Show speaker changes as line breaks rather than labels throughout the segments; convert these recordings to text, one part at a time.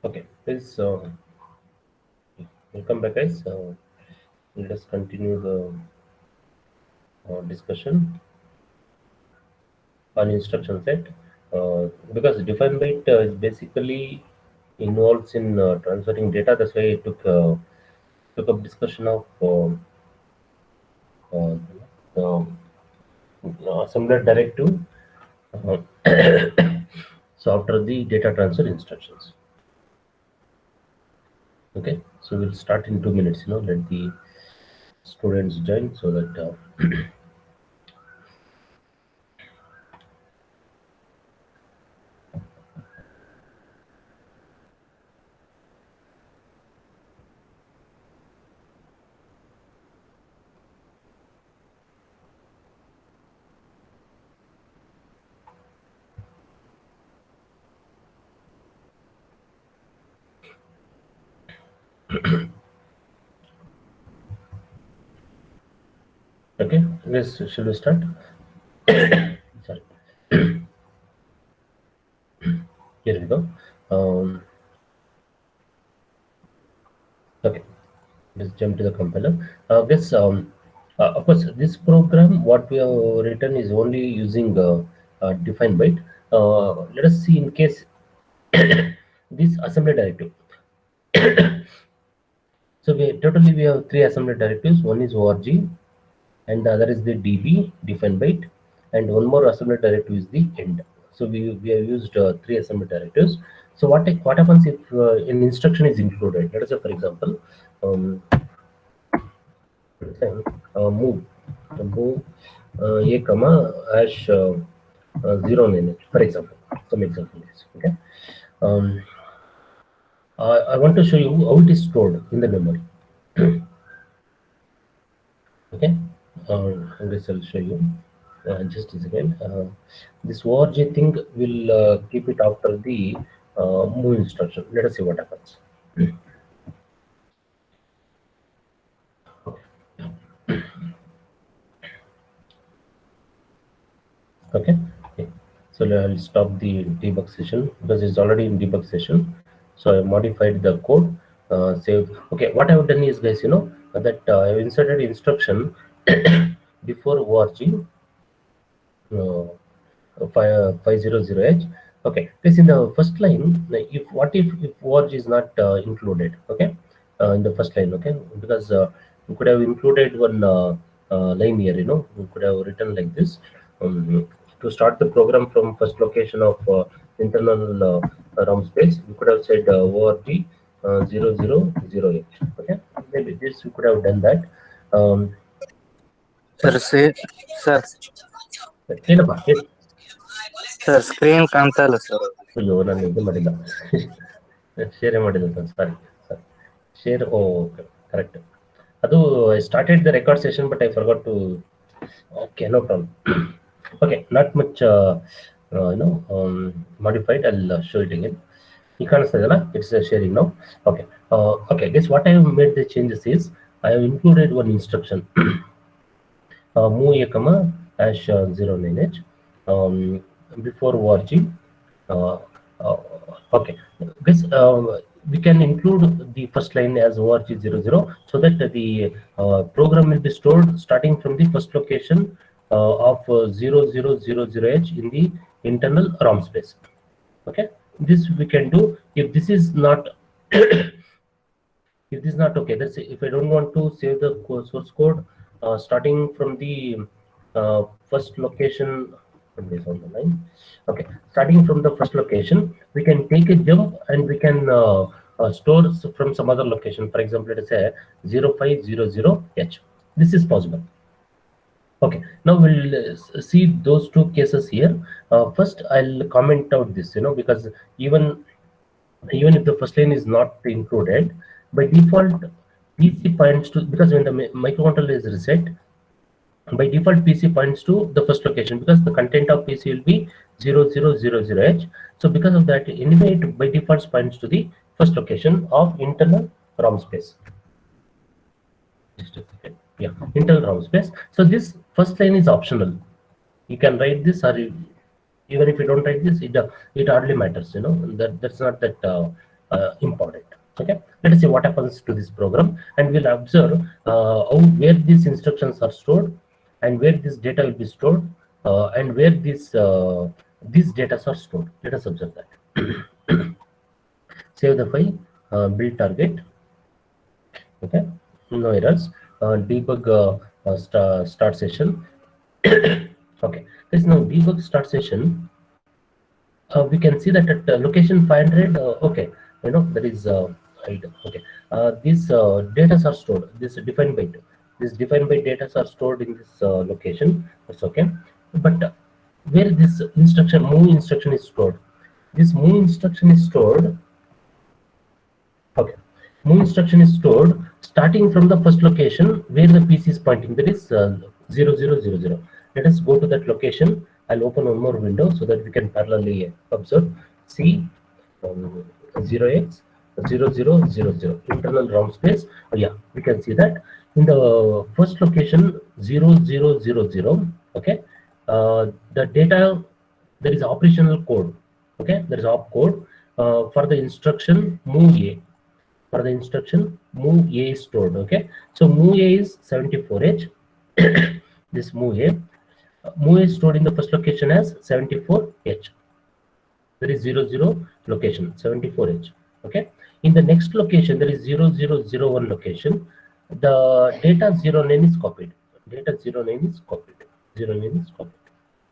Okay, please welcome back, guys. Let us continue the discussion on instruction set. Because define byte is basically involves in transferring data. That's why I took up discussion of uh, uh, assembler directive. Uh, so after the data transfer instructions. Okay, so we'll start in 2 minutes. Let the students join so that. Okay, yes, shall we start? Sorry, here we go. Um, okay, let's jump to the compiler. This, of course, this program, what we have written is only using define byte. Let us see in case this assembly directive. So we have three assembly directives. One is org, and the other is the db define byte, and one more assembly directive is the end. So we have used three assembly directives. So what happens if an instruction is included? Let us say, for example, um, move move a comma hash 09, for example. Some example is okay. Um, I want to show you how it is stored in the memory. Okay, I guess I'll show you. Just a second. This org thing will keep it after the move instruction. Let us see what happens. Okay. Okay. So I'll stop the debug session because it's already in debug session. So I modified the code. Save. Okay. What I've done is, guys, that I've inserted instruction before org. 500H. Okay, this in the first line. If org is not included, okay, in the first line, okay, because we could have included one line here. We could have written like this. To start the program from first location of internal RAM space, we could have said org 0008. Okay, maybe this we could have done that.
Sir, say, sir,
ಏನಪ್ಪ
sir, screen ಕಾಣ್ತಾ ಇಲ್ಲ sir.
ಅಯ್ಯೋ ನಾನು ಇದು ಮಾಡಿಲ್ಲ share ಮಾಡಿಲ್ಲ sorry sir share okay correct ಅದು I started the record session but I forgot to okay no problem okay not much modified. I'll show it again. You can't say that it's sharing now. Okay. Okay, guess what I have made the changes is I have included one instruction move a comma hash 09H before org. Okay, this we can include the first line as org 00 so that the program will be stored starting from the first location of 0000H in the internal ROM space. Okay, this we can do. If this is not if this is not okay, let's say if I don't want to save the source code starting from the first location on the line. Okay, starting from the first location, we can take a jump and we can store from some other location. For example, let us say 0500H. This is possible. Okay, now we'll see those two cases here. First, I'll comment out this, because even if the first line is not included, by default, PC points to, because when the microcontroller is reset, by default PC points to the first location because the content of PC will be 0000H. So because of that, anyway, it by default points to the first location of internal ROM space. Just a second. Yeah, internal ROM space. So this first line is optional. You can write this, or even if you don't write this, it hardly matters. You know, that's not that important. Okay, let us see what happens to this program, and we'll observe where these instructions are stored, and where this data will be stored, and where these data are stored. Let us observe that. Save the file, build target. Okay, no errors. Debug start session. Okay, this now debug start session. We can see that at location 500. Okay, you know there is okay. These data are stored. This defined byte. This defined byte data are stored in this location. That's okay. But where this instruction move instruction is stored? This move instruction is stored. Okay, move instruction is stored starting from the first location where the PC is pointing. That is 0000. Let us go to that location. I'll open one more window so that we can parallelly observe. See 0x0000 internal ROM space. Yeah, we can see that in the first location 0000. Okay, the data, there is operational code. Okay, there is op code for the instruction move A. For the instruction move A is stored. Okay, so move A is 74H. This move A. Move is stored in the first location as 74H. There is 00 location 74H. Okay. In the next location there is 0001 location. The data 09 is copied. Data 09 is copied. 09 is copied.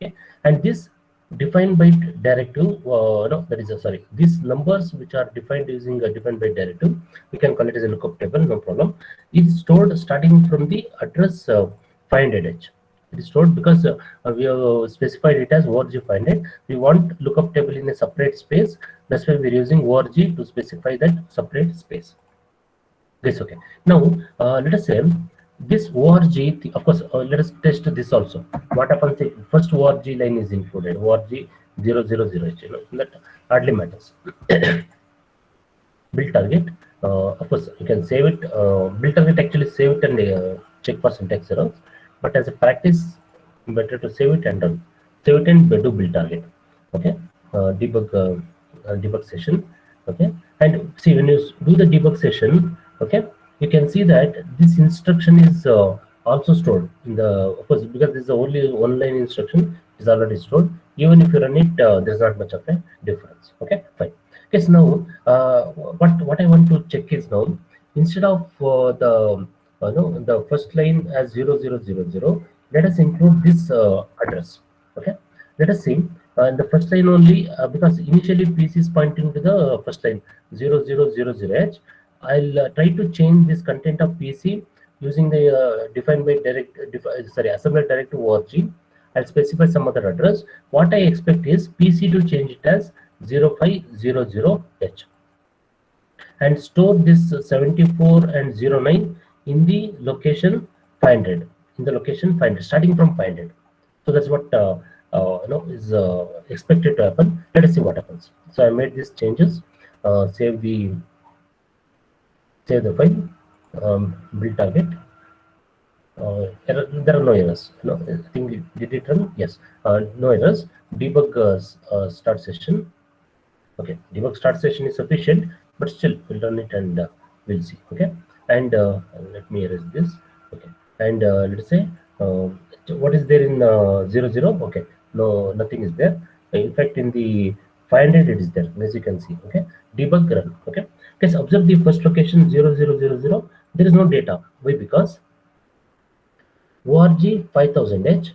Okay. And this defined byte directive. No, that is sorry. These numbers which are defined using a defined byte directive, we can call it as a lookup table. No problem. It's stored starting from the address 500H. It is stored because we have specified it as org 500. We want lookup table in a separate space. That's why we're using org to specify that separate space. This okay. Now let us say this org. Of course, let us test this also. What happens if first org line is included? Org 000. You know, that hardly matters. Build target. Of course, you can save it. Build target actually save it and check for syntax errors. But as a practice, better to save it and run. Save it and do build target. Okay, debug session. Okay, and see when you do the debug session, okay, you can see that this instruction is also stored in the, of course, because this is the only one line instruction is already stored. Even if you run it, there's not much of a difference. Okay, fine. Okay, so now what I want to check is now instead of the first line as 0000, let us include this address. Okay, let us see in the first line only because initially PC is pointing to the first line 0000H. I'll try to change this content of PC using the defined by assembler directive org. I'll specify some other address. What I expect is PC to change it as 0500H and store this 74 and 09 in the location 500. In the location 500, starting from 500. So that's what is expected to happen. Let us see what happens. So I made these changes. Save the file. Build target. There are no errors. No, I think did it run? Yes. No errors. Debug start session. Okay, debug start session is sufficient, but still we'll run it and we'll see. Okay, and let me erase this. Okay, and let's say what is there in 00? Okay, no, nothing is there. In fact, in the 500 it is there, as you can see. Okay, debug run. Okay, let's observe the first location 0000. There is no data. Why? Because org 5000H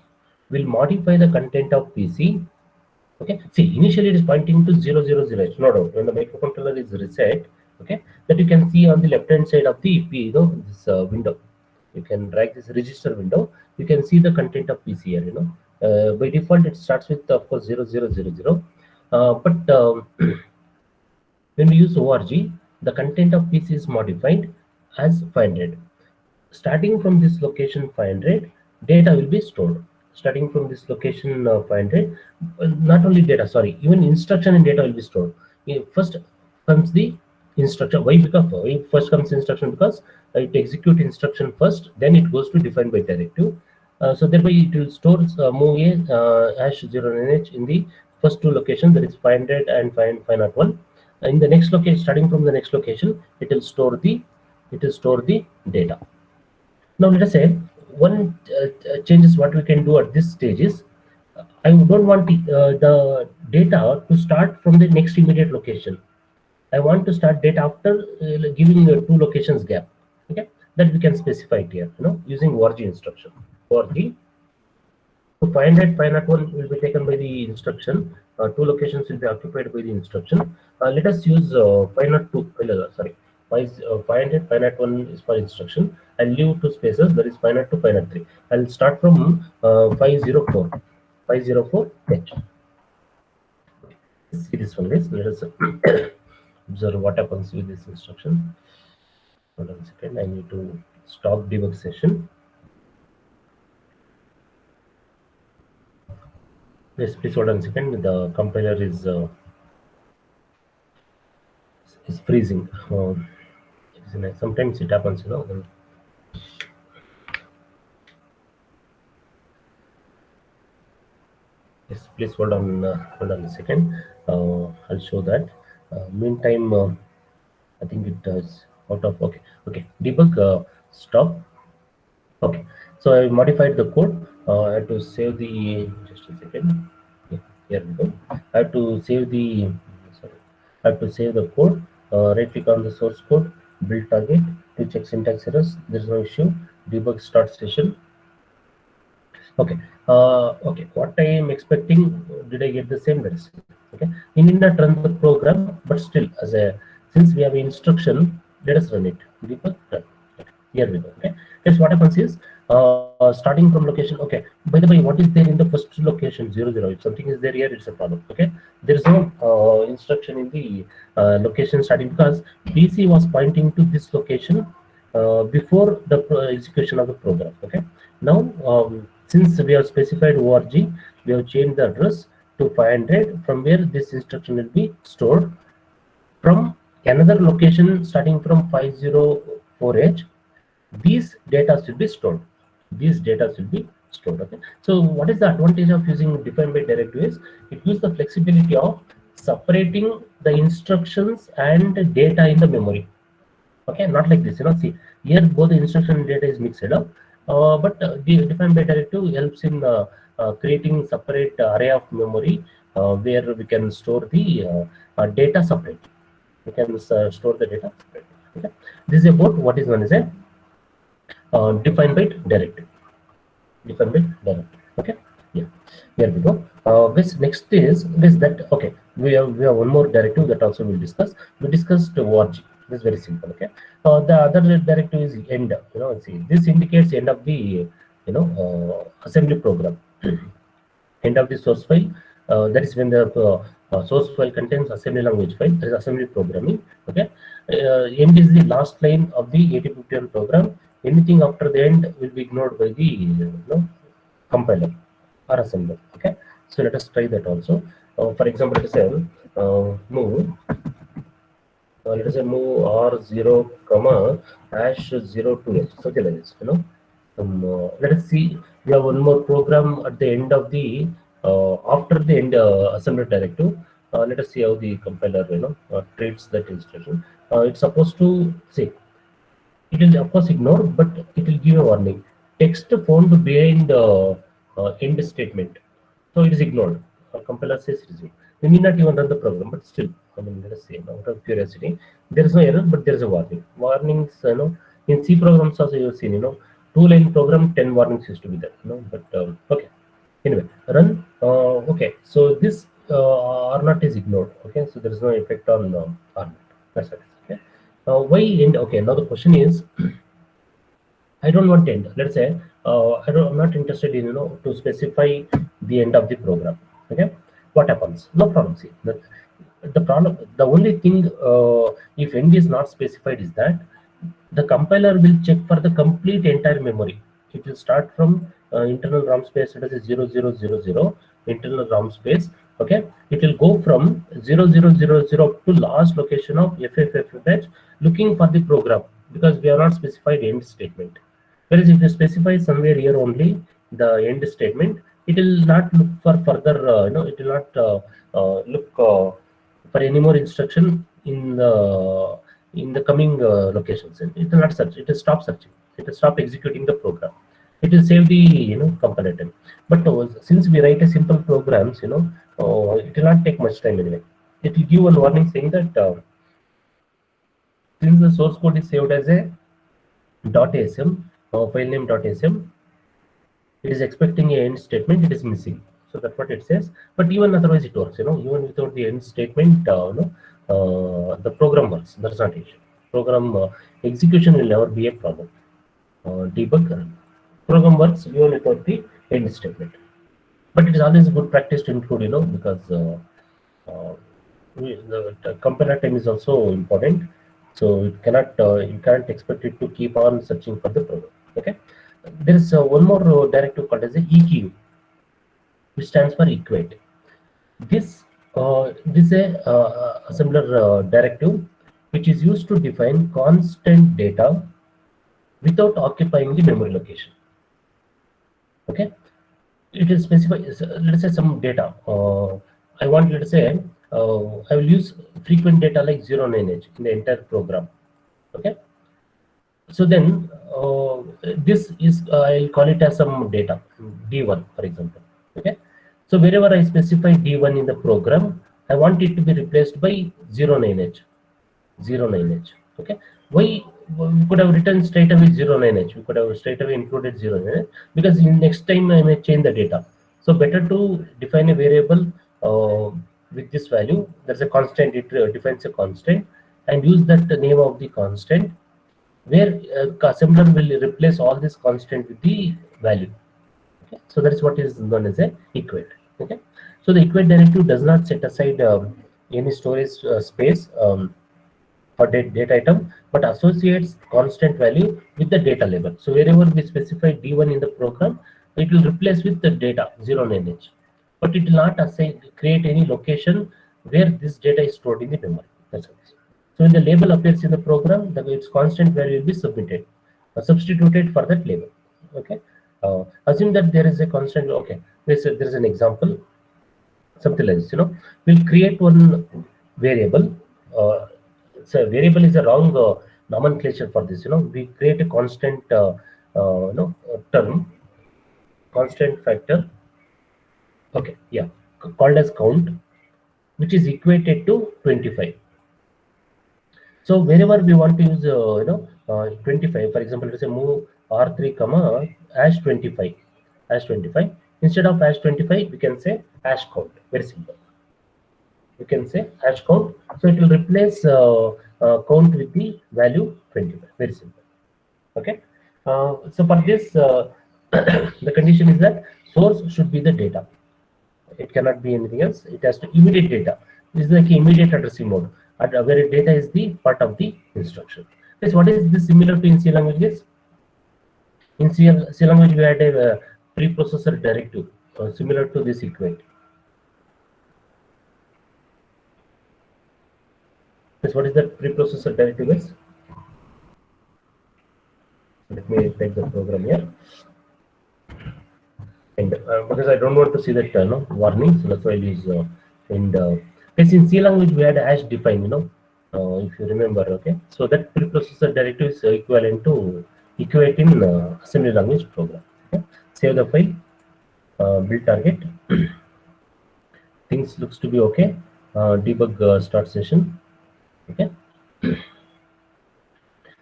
will modify the content of PC. Okay, see, initially it is pointing to 000H, no doubt. When the microcontroller is reset, okay, that you can see on the left hand side of the this window. You can drag this register window. You can see the content of PC here. By default it starts with of course 0000. But when we use org, the content of PC is modified as 500. Starting from this location 500, data will be stored. starting from this location 500, not only data, sorry, even instruction and data will be stored. First comes the instruction. Why? Because why first comes instruction? Because it execute instruction first, then it goes to defined by directive. So thereby it will store move a hash 0 in the first two locations, that is 500 and 501. In the next location, starting from the next location, it will store the data. Now let us say one changes what we can do at this stage is I don't want the data to start from the next immediate location. I want to start data after giving two locations gap. Okay, that we can specify it here. Using org instruction. Org. So 500, 501 will be taken by the instruction. Two locations will be occupied by the instruction. Let us use 502. Sorry, 500, 501 is for instruction. I'll leave two spaces. That is 502, 503. I'll start from 504. 504H. See this one, guys. Let us observe what happens with this instruction. Hold on a second. I need to stop debug session. Yes, please hold on a second. The compiler is freezing. Sometimes it happens, Yes, please hold on a second. I'll show that. Meantime, I think it does out of okay. Debug stop. Okay, so I modified the code. I have to save the just a second. Yeah, here we go. I have to save the code. Right click on the source code, build target to check syntax errors. There's no issue. Debug start session. Okay. Okay. What I am expecting, did I get the same result? Okay. We need not run the program, but still, since we have instruction, let us run it. Debug run. Here we go. Okay. Yes. What happens is starting from location. Okay. By the way, what is there in the first location 00? If something is there here, it's a problem. Okay. There is no instruction in the location starting because PC was pointing to this location before the execution of the program. Okay. Now, since we have specified org, we have changed the address to 500 from where this instruction will be stored from another location starting from 504H. These data should be stored. Okay. So what is the advantage of using defined by directive is it gives the flexibility of separating the instructions and data in the memory. Okay, not like this. See here both the instruction and data is mixed up. But the defined by directive helps in creating separate array of memory where we can store the data separate. We can store the data separate. Okay. This is about what is known as a defined by directive. Okay. Yeah. Here we go. This next is this that. Okay. We have one more directive that also we'll discuss. We discussed org. This is very simple. Okay. The other directive is end. See, this indicates end of the assembly program. End of the source file. That is when the source file contains assembly language file. That is assembly programming. Okay. End is the last line of the 8051 program. Anything after the end will be ignored by the compiler or assembler. Okay. So let us try that also. For example, let us say move. Let us say move R0, hash 02H, something like this. Let us see. We have one more program at the end of the after the end assembly directive. Let us see how the compiler treats that instruction. It's supposed to say it will of course ignore, but it will give a warning. Text found behind end statement, so it is ignored. Compiler says it is ignored. We need not even run the program, but still, let us say, out of curiosity, there is no error, but there is a warning. Warnings, in C programs also you have seen, 2-line program, 10 warnings used to be there, but okay. Anyway, run. Okay, so this R0 is ignored. Okay, so there is no effect on R0. That's it. Okay. Why end? Okay, now the question is, I don't want end. Let's say I'm not interested in to specify the end of the program. Okay, what happens? No problem. See, the problem. The only thing if end is not specified is that the compiler will check for the complete entire memory. It will start from internal RAM space, let us say 0000 internal RAM space. Okay, it will go from 0000 to last location of FFFFH looking for the program, because we have not specified end statement. Whereas if you specify somewhere here only the end statement, it will not look for further, it will not look for any more instruction in the coming locations. It will not search. It will stop searching. It will stop executing the program. It will save the compiler time. But since we write a simple programs, it will not take much time anyway. It will give one warning saying that since the source code is saved as a .asm, file name .asm, it is expecting a end statement, it is missing. So that's what it says. But even otherwise it works, even without the end statement, the program works. That's not an issue. Program execution will never be a problem. Debug program works even without the end statement. But it is always a good practice to include, because the compiler time is also important. So it cannot, you can't expect it to keep on searching for the program. Okay. There is one more directive called as a EQ, which stands for equate. This is a similar directive which is used to define constant data without occupying the memory location. Okay, it is specified. Let's say some data. I want, let's say, I will use frequent data like 09H in the entire program. Okay. So then this is I'll call it as some data D1, for example. Okay, so wherever I specify D1 in the program, I want it to be replaced by 09H. Okay, why we could have written straight away 09H? We could have straight away included 09H, because in next time I may change the data. So better to define a variable with this value. There's a constant. It defines a constant and use that name of the constant, where assembler will replace all this constant with the value. Okay, so that is what is known as a equate. Okay, so the equate directive does not set aside any storage space for data item, but associates constant value with the data label. So wherever we specify D1 in the program, it will replace with the data 09H, but it will not create any location where this data is stored in the memory. That's all. So when the label appears in the program, its constant value will be submitted, substituted for that label. Okay. Assume that there is a constant. Okay. There is an example. Something like this. We'll create one variable. So variable is a wrong nomenclature for this. We create a constant term, constant factor. Okay. Yeah. Called as count, which is equated to 25. So wherever we want to use 25, for example, let's say move R3 comma #25, #25. Instead of #25, we can say hash count. Very simple. We can say hash count. So it will replace count with the value 25. Very simple. Okay. So for this, the condition is that source should be the data. It cannot be anything else. It has to immediate data. This is like immediate addressing mode, where data is the part of the instruction. Yes, what is this similar to in C languages? In C language, we had a preprocessor directive similar to this equate. Yes, what is the preprocessor directive is? Let me take the program here. And because I don't want to see that warning, so that's why I use yes, in C language we had hash define, if you remember. Okay, so that preprocessor directive is equivalent to equate in assembly language program. Okay? Save the file, build target. Things looks to be okay. Debug start session. Okay.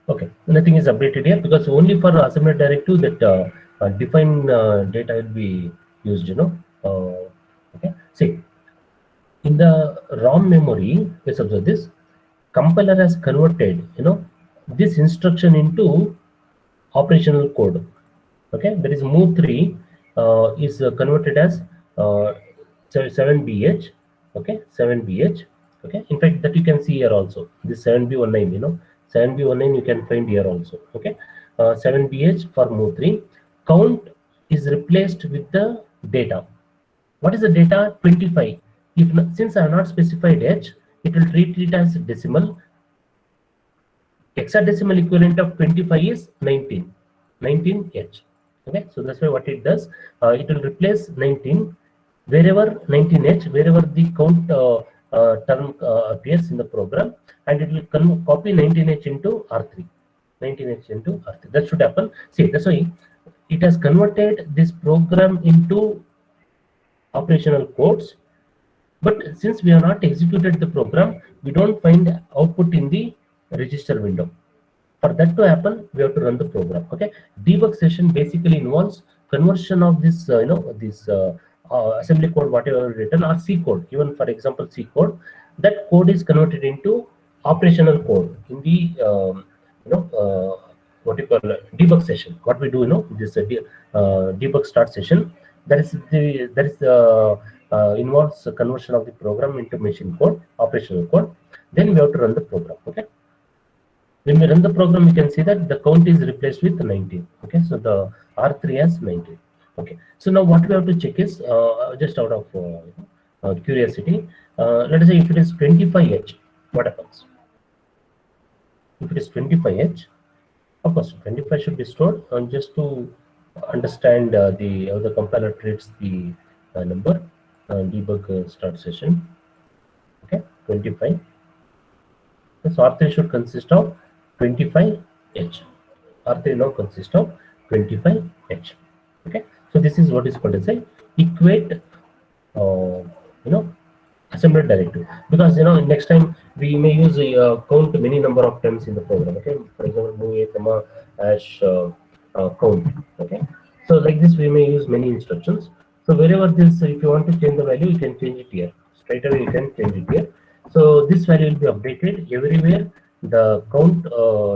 Okay, nothing is updated here because only for assembly directive that define data will be used. Okay. See, in the ROM memory, let's observe this. Compiler has converted, this instruction into operational code. Okay, there is move3 is converted as 7BH. Okay, 7BH. Okay, in fact that you can see here also. This 7B19, 7B19 you can find here also. Okay, 7BH for move3. Count is replaced with the data. What is the data? 25. If since I have not specified h, it will treat it as decimal. Hexadecimal equivalent of 25 is 19. 19h. Okay, so that's why what it does, it will replace 19 wherever 19h, wherever the count term appears in the program, and it will copy 19h into R3. 19h into R3. That should happen. See, that's why it has converted this program into operational codes. But since we have not executed the program, we don't find output in the register window. For that to happen, we have to run the program. Okay, debug session basically involves conversion of this, this assembly code, whatever written, or C code. Even for example, C code, that code is converted into operational code in the what you call debug session. What we do, this debug start session. That is the involves the conversion of the program into machine code, operational code. Then we have to run the program. Okay. When we run the program, we can see that the count is replaced with 19. Okay, so the R3 has 19. Okay, so now what we have to check is just out of curiosity. Let us say if it is 25h, what happens? If it is 25h, of course 25 should be stored. And just to understand how the compiler treats the number, debug start session. Okay, 25. So R3 should consist of 25h. R3 now consists of 25h. Okay, so this is what is called as a equate assembly directive, because next time we may use a count many number of times in the program. Okay, for example, move a comma hash count. Okay, so like this we may use many instructions. So wherever this, if you want to change the value, you can change it here. Straight away you can change it here. So this value will be updated everywhere the count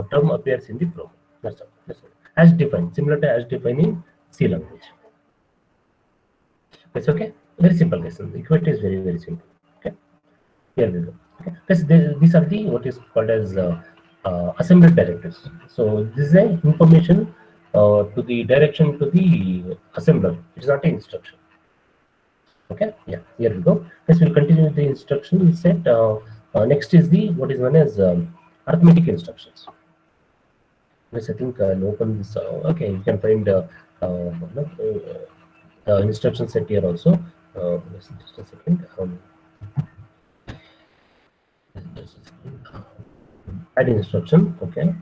term appears in the program. That's all. That's all. As defined, similar to as defined in C language. That's okay. Very simple lesson. The equate is very, very simple. Okay. Here we go. Okay. These are the what is called as assembly directives. So this is a information to the direction to the assembler. It is not an instruction. Okay, yeah, here we go. Yes, we'll continue with the instruction set. Next is the what is known as arithmetic instructions. Yes, I think I'll open this. Okay, you can find instruction set here also. Just a second. Add instruction. Okay.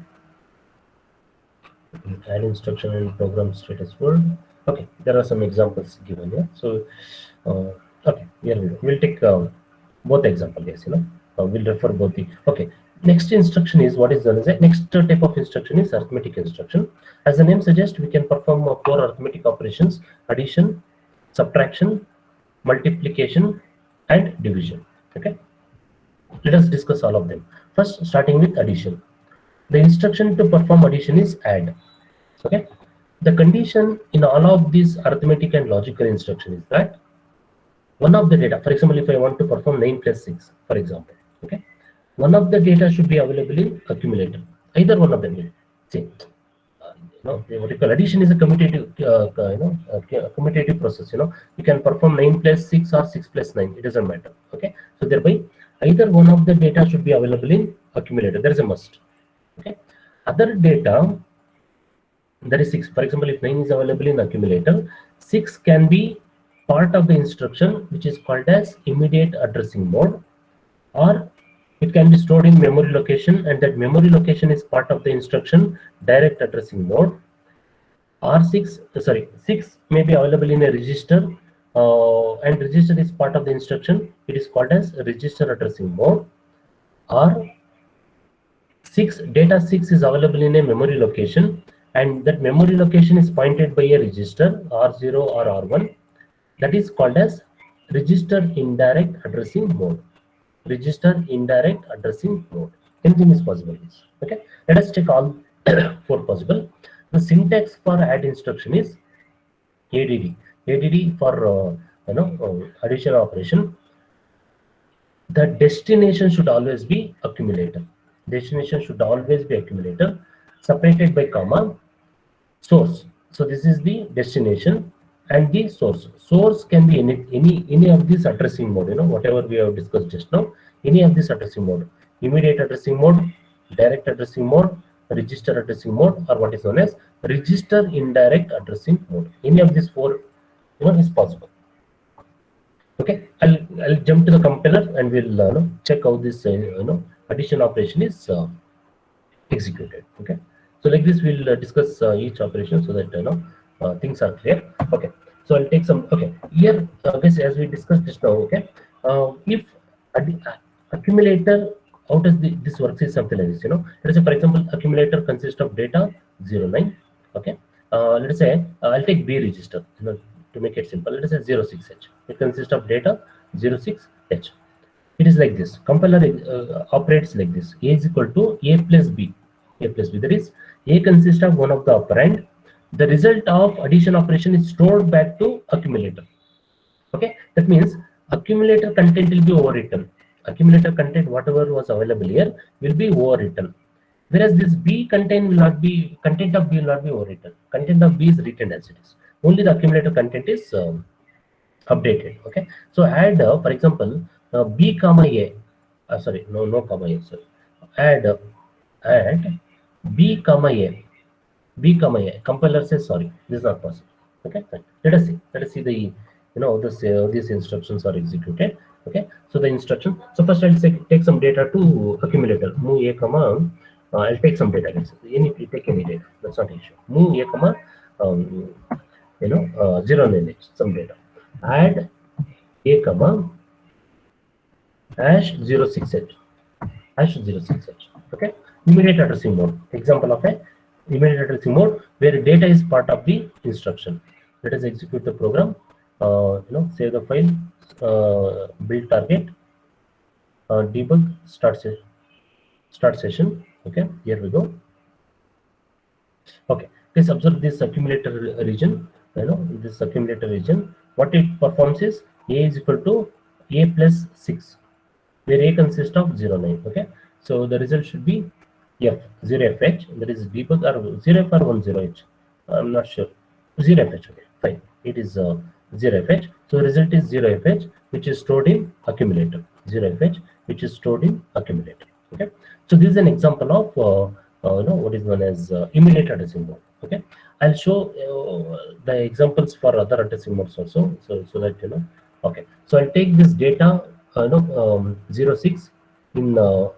Add instruction in program status world. Okay, there are some examples given here. So, okay, here we go. We'll take both examples. Yes, we'll refer both the. Okay, next instruction is what is done as a next type of instruction is arithmetic instruction. As the name suggests, we can perform 4 arithmetic operations: addition, subtraction, multiplication, and division. Okay, let us discuss all of them. First, starting with addition. The instruction to perform addition is add. Okay. The condition in all of these arithmetic and logical instruction is that one of the data, for example, if I want to perform 9 plus 6, for example, okay, one of the data should be available in accumulator. Either one of them. See, what you call addition is a commutative, commutative process. You can perform 9 plus 6 or 6 plus 9. It doesn't matter. Okay, so thereby either one of the data should be available in accumulator. There is a must. Okay, other data. That is 6. For example, if 9 is available in accumulator, 6 can be part of the instruction which is called as immediate addressing mode, or it can be stored in memory location, and that memory location is part of the instruction direct addressing mode. Or 6 may be available in a register, and register is part of the instruction. It is called as register addressing mode. Or data 6 is available in a memory location, and that memory location is pointed by a register R0 or R1. That is called as register indirect addressing mode. Register indirect addressing mode. Anything is possible. Okay, let us check all 4 possible. The syntax for add instruction is ADD. ADD for addition operation. The destination should always be accumulator. Destination should always be accumulator, separated by comma. Source. So this is the destination and the source. Source can be any of this addressing mode, whatever we have discussed just now, any of this addressing mode, immediate addressing mode, direct addressing mode, register addressing mode, or what is known as register indirect addressing mode. Any of these four, is possible. Okay, I'll jump to the compiler and we'll check how this addition operation is executed. Okay, so like this we'll discuss each operation so that things are clear. Okay, so I'll take some. Okay, here guys, as we discussed just now. Okay, if accumulator, how does this works is something like this. Let's say for example accumulator consists of data 09. Okay, let's say I'll take B register to make it simple. Let us say 06H. It consists of data 06H. It is like this. Compiler operates like this. A is equal to A plus B. A plus B. That is, A consists of one of the operand. The result of addition operation is stored back to accumulator. Okay, that means accumulator content will be overwritten. Accumulator content, whatever was available here, will be overwritten. Whereas this B content will not be, content of B will not be overwritten. Content of B is written as it is. Only the accumulator content is updated. Okay, so add for example B comma A, sorry, no comma A, sorry, add B comma A, B comma A. Compiler says sorry, this is not possible. Okay, fine. Let us see the these instructions are executed. Okay, so the instruction. So first I'll take some data to accumulator. Move A comma. I'll take some data. Take any data. That's not an issue. Move A comma. 09H, some data. Add A comma hash 06H. Hash 06H. Okay. Immediate addressing mode. Example of a immediate addressing mode where data is part of the instruction. Let us execute the program. Save the file. Build target. Debug. Start session. Okay. Here we go. Okay. Please observe this accumulator region. This accumulator region. What it performs is A is equal to A plus 6, where A consists of 09. Okay. So the result should be F 0FH. That is debug or 0F or 10H. I'm not sure. 0FH. Okay. Fine. It is 0FH. So the result is 0FH, which is stored in accumulator. 0FH, which is stored in accumulator. Okay. So this is an example of what is known as immediate addressing mode. Okay, I'll show the examples for other addressing modes also, so that Okay, so I'll take this data 06 in a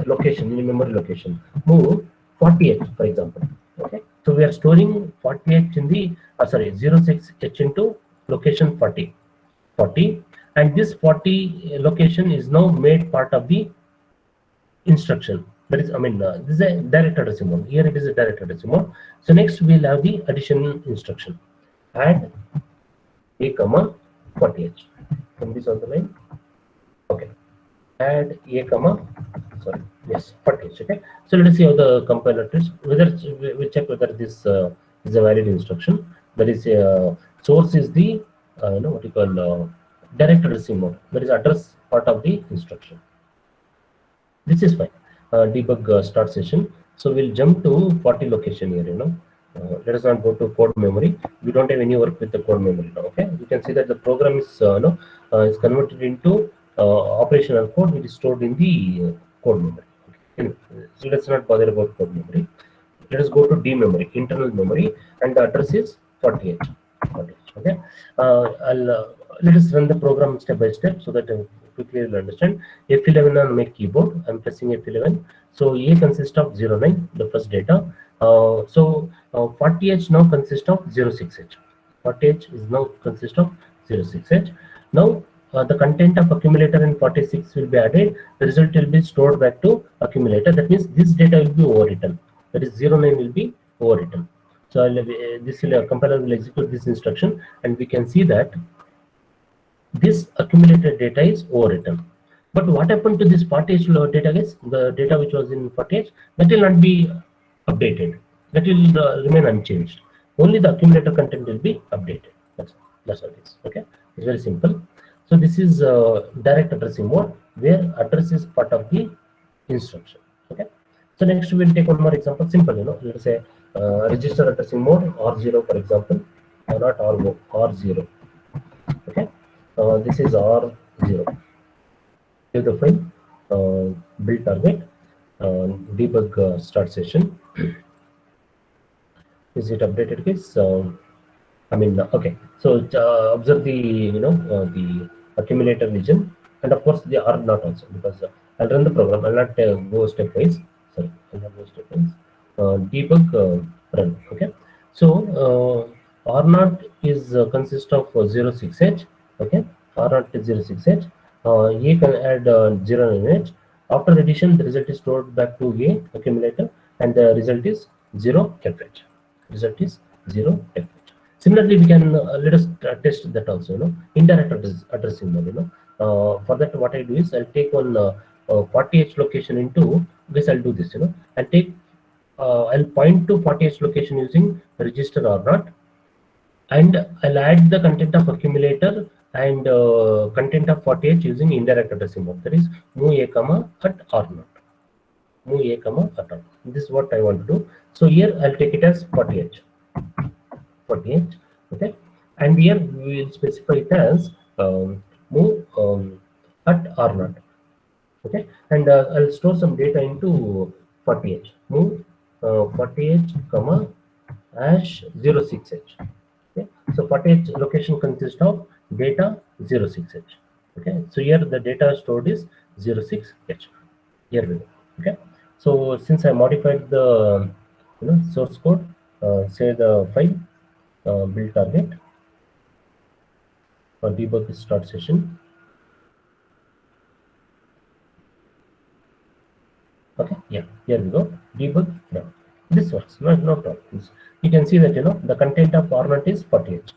location, in a memory location. Move 40H, for example. Okay, so we are storing 40H in the 06H into location 40, and this 40 location is now made part of the instruction. That is, this is a direct addressing mode. Here it is a direct addressing mode. So next we'll have the addition instruction. Add A comma 40H. From this on the line. Okay. Add A comma 40H. Okay. So let us see how the compiler treats. Whether we check whether this is a valid instruction. That is source is the what you call direct addressing mode. That is address part of the instruction. This is fine. Debug start session. So we'll jump to 40 location here. Let us not go to code memory. We don't have any work with the code memory now. Okay, you can see that the program is is converted into operational code, which is stored in the code memory. Okay. So let's not bother about code memory. Let us go to D memory, internal memory, and the address is 48. Okay, let us run the program step by step so that quickly you'll understand. F11 on my keyboard. I'm pressing F11. So A consists of 09, the first data. So 40H now consists of 06H. 40H is now consist of 06H. Now the content of accumulator in 46 will be added. The result will be stored back to accumulator. That means this data will be overwritten. That is 09 will be overwritten. So compiler will execute this instruction, and we can see that this accumulated data is overwritten. But what happened to this 40H data, guys? The data which was in 40H, that will not be updated. That will remain unchanged. Only the accumulator content will be updated. That's all it is. Okay, it's very simple. So this is direct addressing mode, where address is part of the instruction. Okay, So next we'll take one more example, simple, let's say register addressing mode R0, for example, not R0, R0. Okay, this is R0. Give the file, build target, debug start session. Is it updated case? I mean, okay. So observe the the accumulator region, and of course the R not also, because I'll run the program. I'll not go stepwise. Sorry, I'll not go stepwise. Debug run. Okay. So R naught is consists of 06H. Okay. R naught is 06H. A can add 09H. After addition, the result is stored back to A accumulator, and the result is 0FH. Result is 0FH. Similarly, we can let us test that also. Indirect addressing mode. For that, what I do is I'll take one 40H location into this. I'll do this. I'll take I'll point to 40H location using register or not, and I'll add the content of accumulator and content of 40H using indirect addressing mode. That is move a comma at R naught. Move a comma at R. This is what I want to do. So here I'll take it as 40H. 40H. Okay, and here we will specify it as move at R naught. Okay, and I'll store some data into 40H. Move 40H comma hash 06H. Okay, so 40H location consists of data 06H. Okay, so here the data stored is 06H. Here we go. Okay, so since I modified the source code, say the file, build target, or debug start session. Okay, yeah, here we go. Debug run. This works, no problems. You can see that the content of R naught is 40H.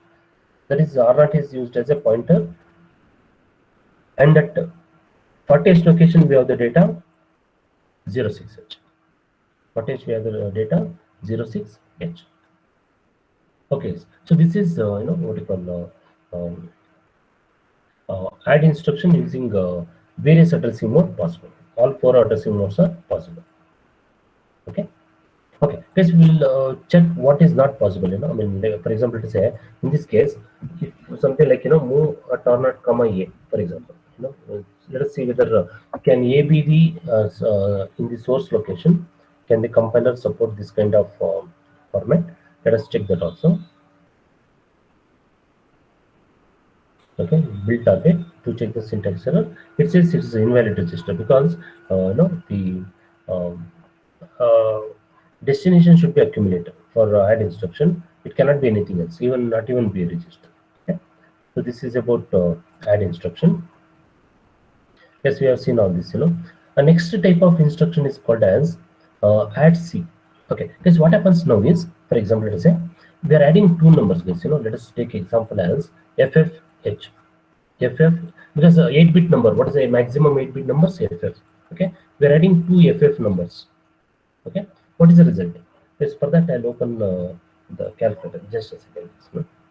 That is, R naught is used as a pointer, and at 40H location we have the data 06H. 40H we have the data 06H. Okay, so this is what you call add instruction using various addressing mode possible. All 4 addressing modes are possible. Okay. Okay, guys, we'll check what is not possible. I mean, like, for example, to say in this case, if something like move at R naught comma A, for example, let us see whether can A be the in the source location. Can the compiler support this kind of format? Let us check that also. Okay, build target to check the syntax error. It says it is invalid register because the destination should be accumulator for add instruction. It cannot be anything else, not even be a register. Okay? So this is about add instruction. Yes, we have seen all this. A next type of instruction is called as add C. Okay, because what happens now is, for example, let us say we are adding 2 numbers, guys. Let us take example as FFH. FF, because 8-bit number, what is the maximum 8-bit number? FF. Okay, we are adding 2 FF numbers. Okay, what is the result? Yes, for that I'll open the calculator. Just a second.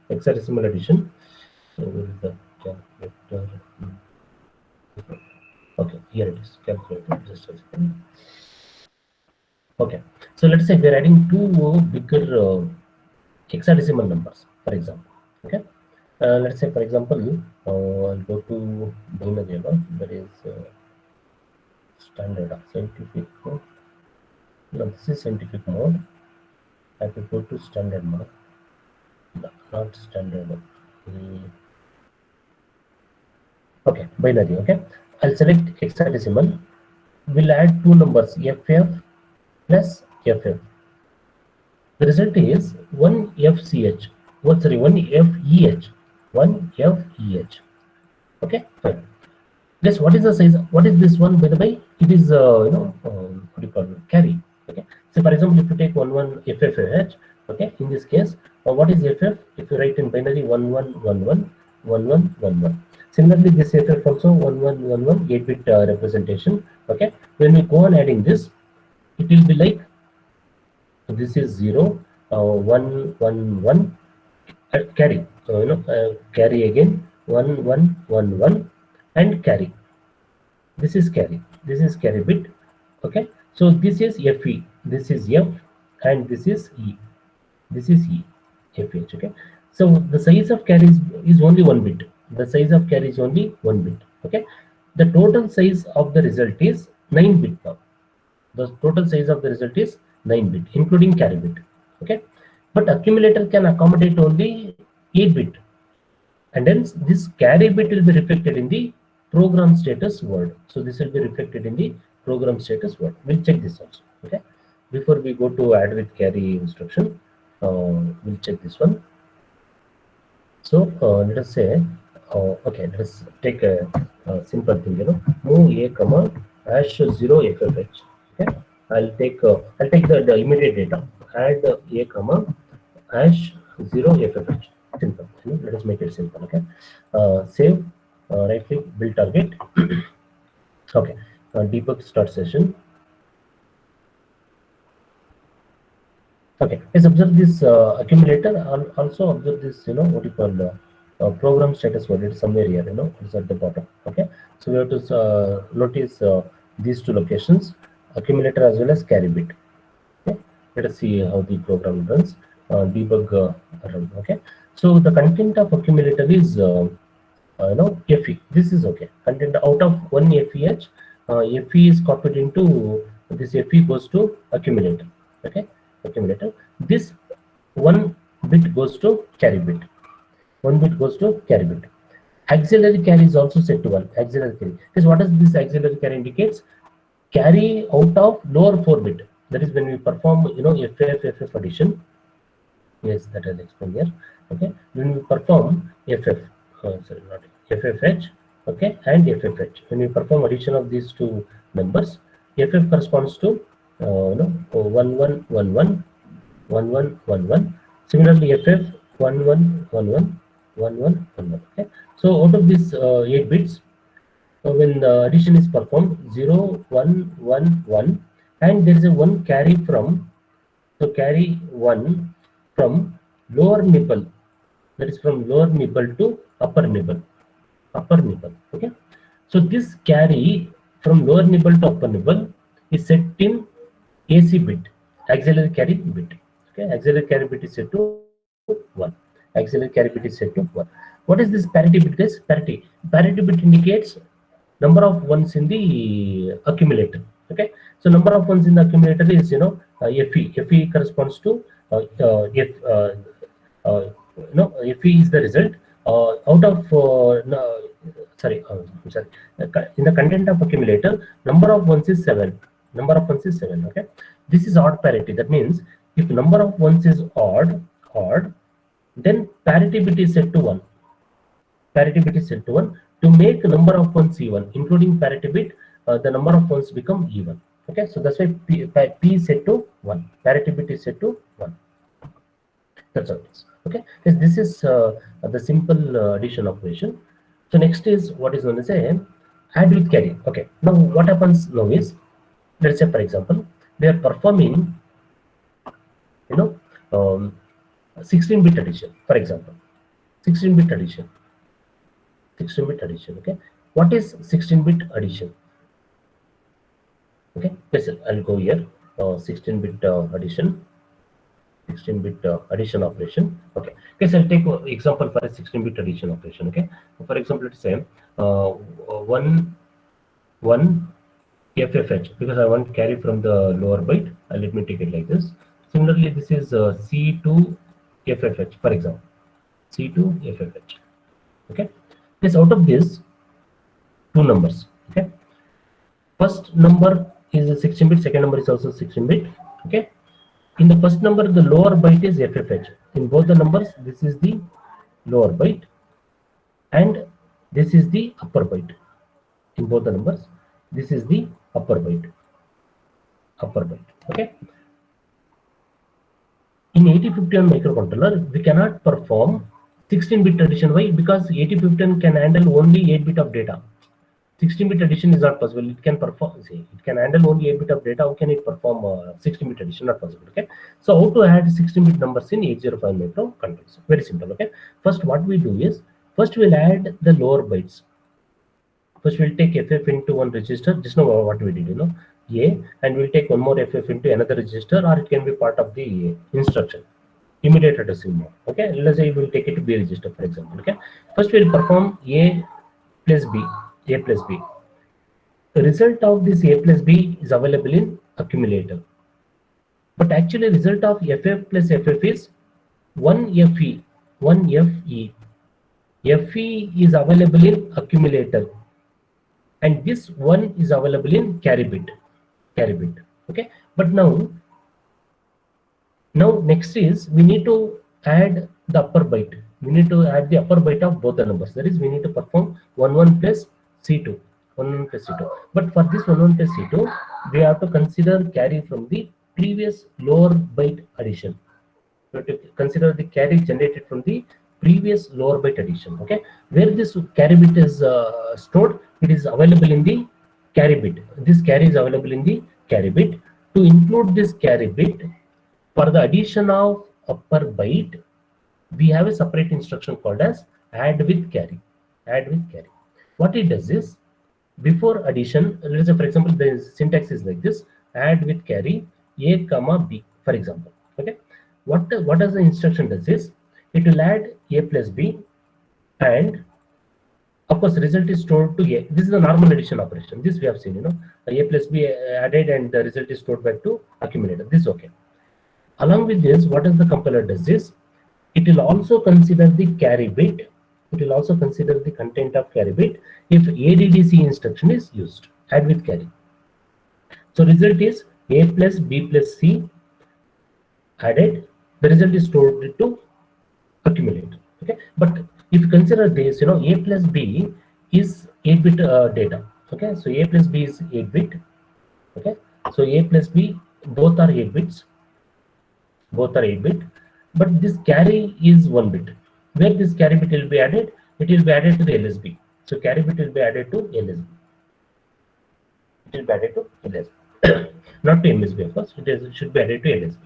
Hexadecimal addition. So the calculator. Okay, here it is. Calculator. Just a second. Okay, so let's say we're adding 2 bigger hexadecimal numbers, for example. Okay, let's say, for example, I'll go to binary, that is standard scientific mode. No, this is scientific mode. I have to go to standard mode. No, not standard mode. Okay, binary. Okay, I'll select hexadecimal. We'll add 2 numbers, FF plus FF. The result is 1 FCH. One FEH. 1 FEH. Okay, fine. Guess what is the size? What is this one, by the way? It is what do you call it? Carry. Okay. So for example, if you take 11 FFH, okay, in this case, what is FF? If you write in binary 1111 1111. Similarly, this FF also 1111 8-bit representation. Okay. When we go on adding this, it will be like this is 0 1 1 1 carry. So carry again 1 1 1 1 and carry. This is carry. This is carry bit. Okay. So this is FE, this is F, and this is E. This is E, FH. Okay. So the size of carry is only 1 bit. The size of carry is only 1 bit. Okay. The total size of the result is 9 bit now. The total size of the result is 9 bit, including carry bit. Okay. But accumulator can accommodate only 8 bit. And then this carry bit will be reflected in the program status word. So this will be reflected in the program status word. We'll check this also. Okay. Before we go to add with carry instruction, we'll check this one. So let us say, okay, let us take a simple thing. Move a comma hash 0 ffh. Okay, I'll take the immediate data. Add a comma hash 0 ffh. Simple. Let us make it simple. Okay, save. Right click, build target. Okay, debug start session. Okay, let's observe this accumulator. Also observe this, what you call program status word. It's somewhere here, it's at the bottom. Okay, so we have to notice these two locations, accumulator as well as carry bit. Okay, let us see how the program runs. Debug run. Okay, so the content of accumulator is FE. This is okay. Content out of one FEH, FE is copied into this. FE goes to accumulator. Okay, accumulator. This 1 bit goes to carry bit. 1 bit goes to carry bit. Auxiliary carry is also set to 1. Auxiliary carry. Because what does this auxiliary carry indicates? Carry out of lower 4 bit. That is when we perform, FF addition. Yes, that I'll explain here. Okay, when we perform FFH, okay, and FFH. When we perform addition of these two numbers, FF corresponds to 1111, 1111. Similarly, FF 1111, 1111. Okay. So out of these 8 bits, when the addition is performed, 0, 1, 1, 1, and there is a 1 carry from. So carry 1 from lower nibble. That is from lower nibble to upper nibble. Upper nibble. Okay. So this carry from lower nibble to upper nibble is set in AC bit, auxiliary carry bit. Okay, auxiliary carry bit is set to 1. Auxiliary carry bit is set to 1. What is this parity bit? Is parity. Parity bit indicates number of ones in the accumulator. Okay, so number of ones in the accumulator is FE. FE corresponds to FE is the result. Out of in the content of accumulator, number of ones is 7. Number of ones is 7. Okay, this is odd parity. That means if number of ones is odd, then parity bit is set to 1. Parity bit is set to 1. To make number of ones even, including parity bit, the number of ones become even. Okay, so that's why P is set to 1. Parity bit is set to 1. That's how it is. Okay, this is the simple addition operation. So next is what is known as a add with carry. Okay, now what happens now is, let's say for example, we are performing 16-bit addition, for example, 16-bit addition. 16-bit addition. Okay, what is 16-bit addition? Okay, listen, I'll go here. 16-bit addition. 16-bit addition operation. Okay, so I'll take example for a 16-bit addition operation. Okay, for example, let's say 1 FFH, because I want to carry from the lower byte. Let me take it like this. Similarly, this is C2 FFH, for example, C2 FFH. Okay, yes, out of this, 2 numbers. Okay, first number is a 16-bit, second number is also 16-bit. Okay, in the first number, the lower byte is FFH. In both the numbers, this is the lower byte and this is the upper byte. In both the numbers, this is the upper byte. Upper byte. Okay. In 8051 microcontroller, we cannot perform 16-bit addition. Why? Because 8051 can handle only 8-bit of data. 16-bit addition is not possible. It can perform, it can handle only 8-bit of data. How can it perform 16-bit addition? Not possible. Okay. So how to add 16-bit numbers in 805 microcontrollers? Very simple. Okay. First, what we do is, first we'll add the lower bytes. First, we'll take FF into one register. Just know what we did. A, and we'll take one more FF into another register, or it can be part of the instruction, immediate addressing mode. Okay, let's say we'll take it to B register, for example. Okay, first we'll perform A plus B, A plus B. The result of this A plus B is available in accumulator. But actually result of FF plus FF is 1FE, 1FE. FE is available in accumulator, and this one is available in carry bit. Okay, but now next is we need to add the upper byte. We need to add the upper byte of both the numbers. That is, we need to perform 11 plus C2, 11 plus C2. But for this 11 plus C2, we have to consider carry from the previous lower byte addition. We have to consider the carry generated from the previous lower byte addition. Okay, where this carry bit is stored, it is available in the carry bit. This carry is available in the carry bit. To include this carry bit, for the addition of upper byte, we have a separate instruction called as add with carry. Add with carry. What it does is, before addition, let's say for example the syntax is like this: add with carry A comma B, for example. Okay, what does the instruction does is, it will add A plus B, and of course result is stored to A. This is the normal addition operation. This we have seen, A plus B added and the result is stored back to accumulator. This is okay. Along with this, what does the compiler does is, it will also consider the carry bit. It will also consider the content of carry bit if ADDC instruction is used, add with carry. So result is A plus B plus C added. The result is stored to accumulator. Okay, but if you consider this, A plus B is 8-bit data. Okay, so A plus B is 8-bit. Okay, so A plus B both are 8 bits. Both are 8-bit, but this carry is 1 bit. Where this carry bit will be added? It will be added to the LSB. So carry bit will be added to LSB. It will be added to LSB, not to MSB, of course. It should be added to LSB.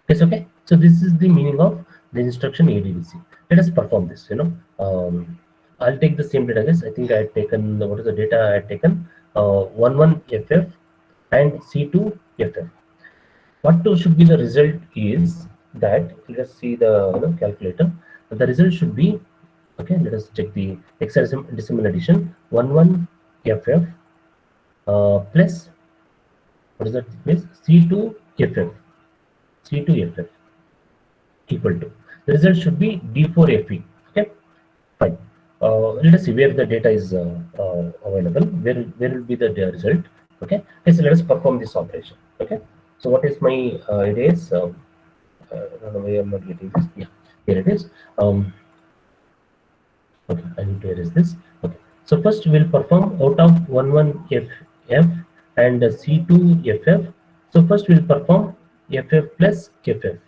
Yes, okay. So this is the meaning of the instruction ADDC. Let us perform this. I'll take the same data. I think I had taken, what is the data I had taken? 11FF and C2FF. What should be the result is that, let's see the calculator. The result should be, okay, let us check the hexadecimal addition, 11FF plus, what is that, C2FF, C2FF equal to, the result should be D4FE. Okay, fine. Let us see where the data is available, where will be the result. Okay, so let us perform this operation. Okay, so what is my it is, I don't know why I'm not getting this. Yeah, here it is. Okay, I need to erase this. Okay, so first we'll perform out of 11FF and C2FF. So first we'll perform FF plus FF,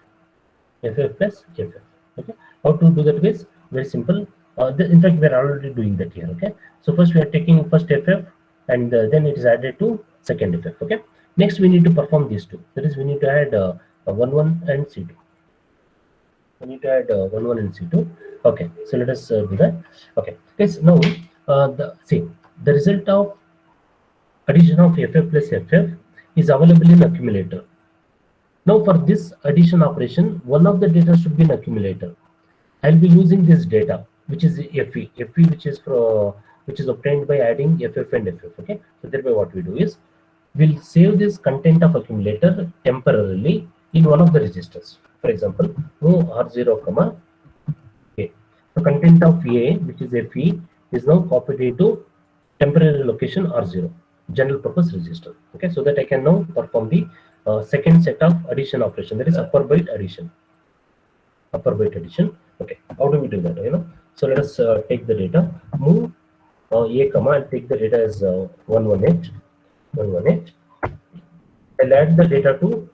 FF plus FF. Okay, how to do that is very simple. In fact, we are already doing that here. Okay, so first we are taking first FF, and then it is added to second FF. Okay, next we need to perform these two. That is, we need to add 11 and C2. We need to add 11 and C2. Okay, so let us do that. Okay, yes. Now the result of addition of FF plus FF is available in accumulator. Now for this addition operation, one of the data should be in accumulator. I'll be using this data, which is FE, which is obtained by adding FF and FF. Okay, so thereby what we do is, we'll save this content of accumulator temporarily in one of the registers. For example, move R0, comma A. The content of A, which is FE, is now copied into temporary location R0, general purpose register. Okay, so that I can now perform the second set of addition operation, that is upper byte addition. Upper byte addition. Okay, how do we do that? So let us take the data, move A, comma, and take the data as 118. 118. I'll add the data to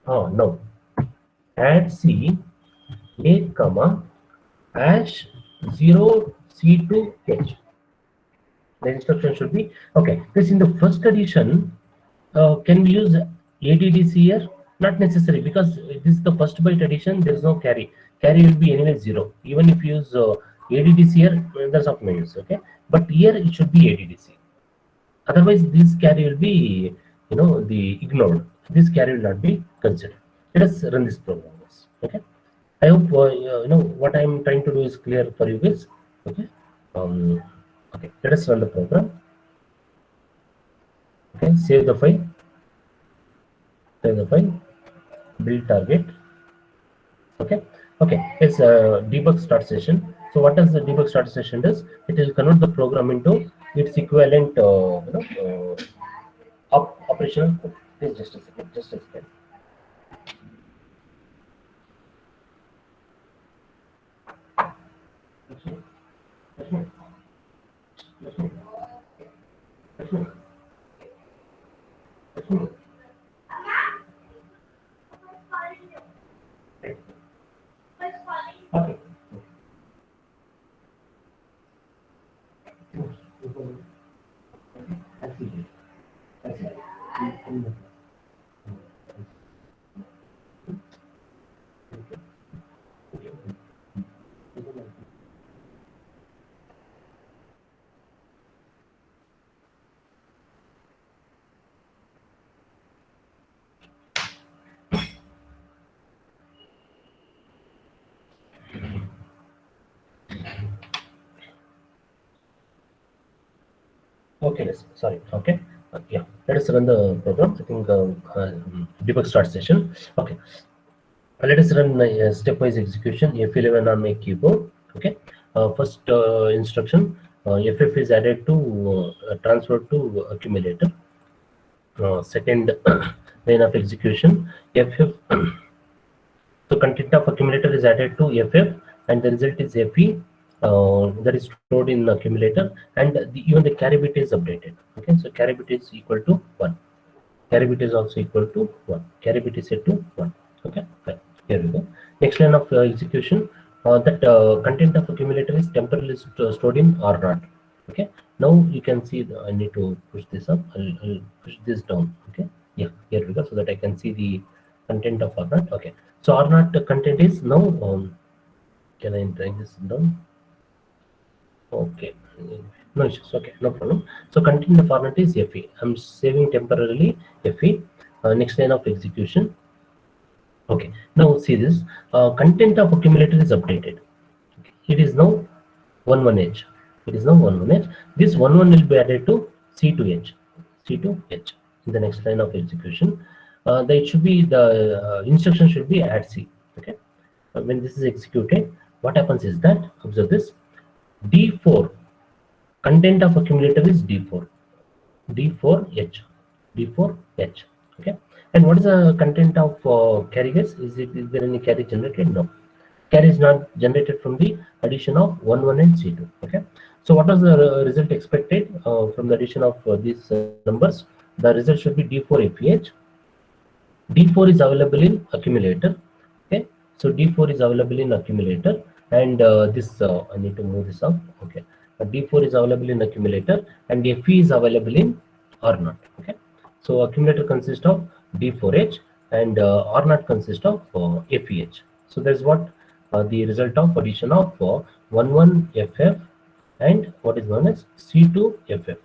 now add C A, comma, hash 0C2H. The instruction should be okay. This in the first addition, can we use ADDC here? Not necessary, because this is the first byte addition. There is no carry. Carry will be anyway 0. Even if you use ADDC here, that's of no use. Okay, but here it should be ADDC. Otherwise, this carry will be, the ignored. This carry will not be considered. Let us run this program. Okay. I hope what I'm trying to do is clear for you guys. Okay. Um, okay. Let us run the program. Okay. Save the file. Save the file. Build target. Okay. Okay. It's a debug start session. So what does the debug start session does? It will convert the program into its equivalent, operational code. Please just a second. Just a second. Okay. Okay, sorry. Okay, yeah. Let us run the program. I think debug start session. Okay, let us run stepwise execution. F11 on my keyboard. Okay, first instruction. FF is added to transfer to accumulator. Second line of execution. FF. So content of accumulator is added to FF, and the result is FE. That is stored in accumulator, and even the carry bit is updated. Okay, so carry bit is equal to 1. Carry bit is also equal to 1. Carry bit is set to 1. Okay, fine. Here we go. Next line of execution. That content of accumulator is temporarily stored in R0. Okay, now you can see I need to push this up. I'll push this down. Okay, yeah, here we go, so that I can see the content of R0. Okay, so R0 content is now. Can I drag this down? Okay, no issues. Okay, no problem. So content of format is FE. I'm saving temporarily FE. Next line of execution. Okay, now see this. Content of accumulator is updated. Okay. It is now 11H. It is now 11H. This 11 will be added to C2H. C2H in the next line of execution. It should be the instruction should be add C. Okay. When this is executed, what happens is that, observe this. D4 content of accumulator is D4. D4H. D4H. Okay. And what is the content of carry guys? Is there any carry generated? No. Carry is not generated from the addition of 1, and C2. Okay. So what was the result expected from the addition of these numbers? The result should be D4 FEH. D4 is available in accumulator. Okay. So D4 is available in accumulator, and this I need to move this up. Okay. D4 is available in accumulator, and FE is available in R0. Okay. So accumulator consists of D4H, and R0 consists of FEH. So that's what the result of addition of 11FF and what is known as C2FF.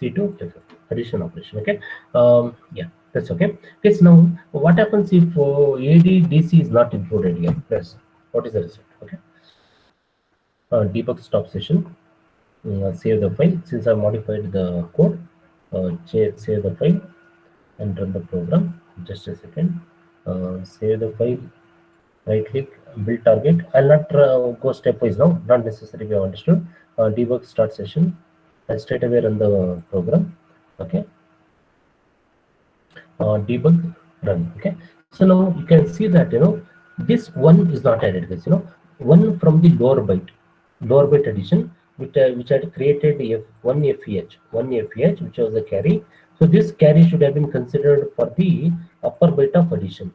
C2FF addition operation. Okay. Yeah, that's okay. Okay. So now what happens if ADDC is not included here? Yes. What is the result? Okay. Debug stop session. Save the file. Since I modified the code, save the file and run the program. Just a second. Save the file. Right click, build target. I'll not go stepwise now. Not necessary. We have understood. Debug start session. I'll straight away run the program. Okay. Debug run. Okay. So now you can see that this one is not added. This one from the lower byte addition, which had created one FEH, which was the carry. So this carry should have been considered for the upper byte of addition.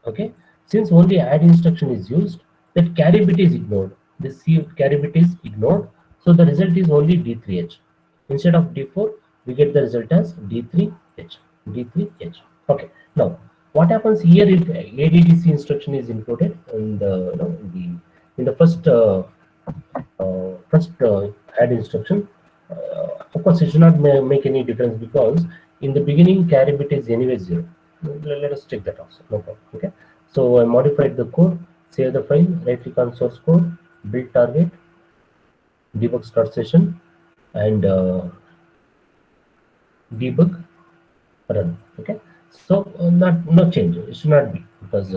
Okay. Since only add instruction is used, that carry bit is ignored. This carry bit is ignored. So the result is only D3H. Instead of D4, we get the result as D3H. D3H. Okay. Now, what happens here if ADDC instruction is included in the first add instruction? Of course, it should not make any difference because in the beginning carry bit is anyway 0. Let us check that also, no problem. Okay, so I modified the code, save the file, right click on source code, build target, debug start session, and debug run. Okay, so no change. It should not be because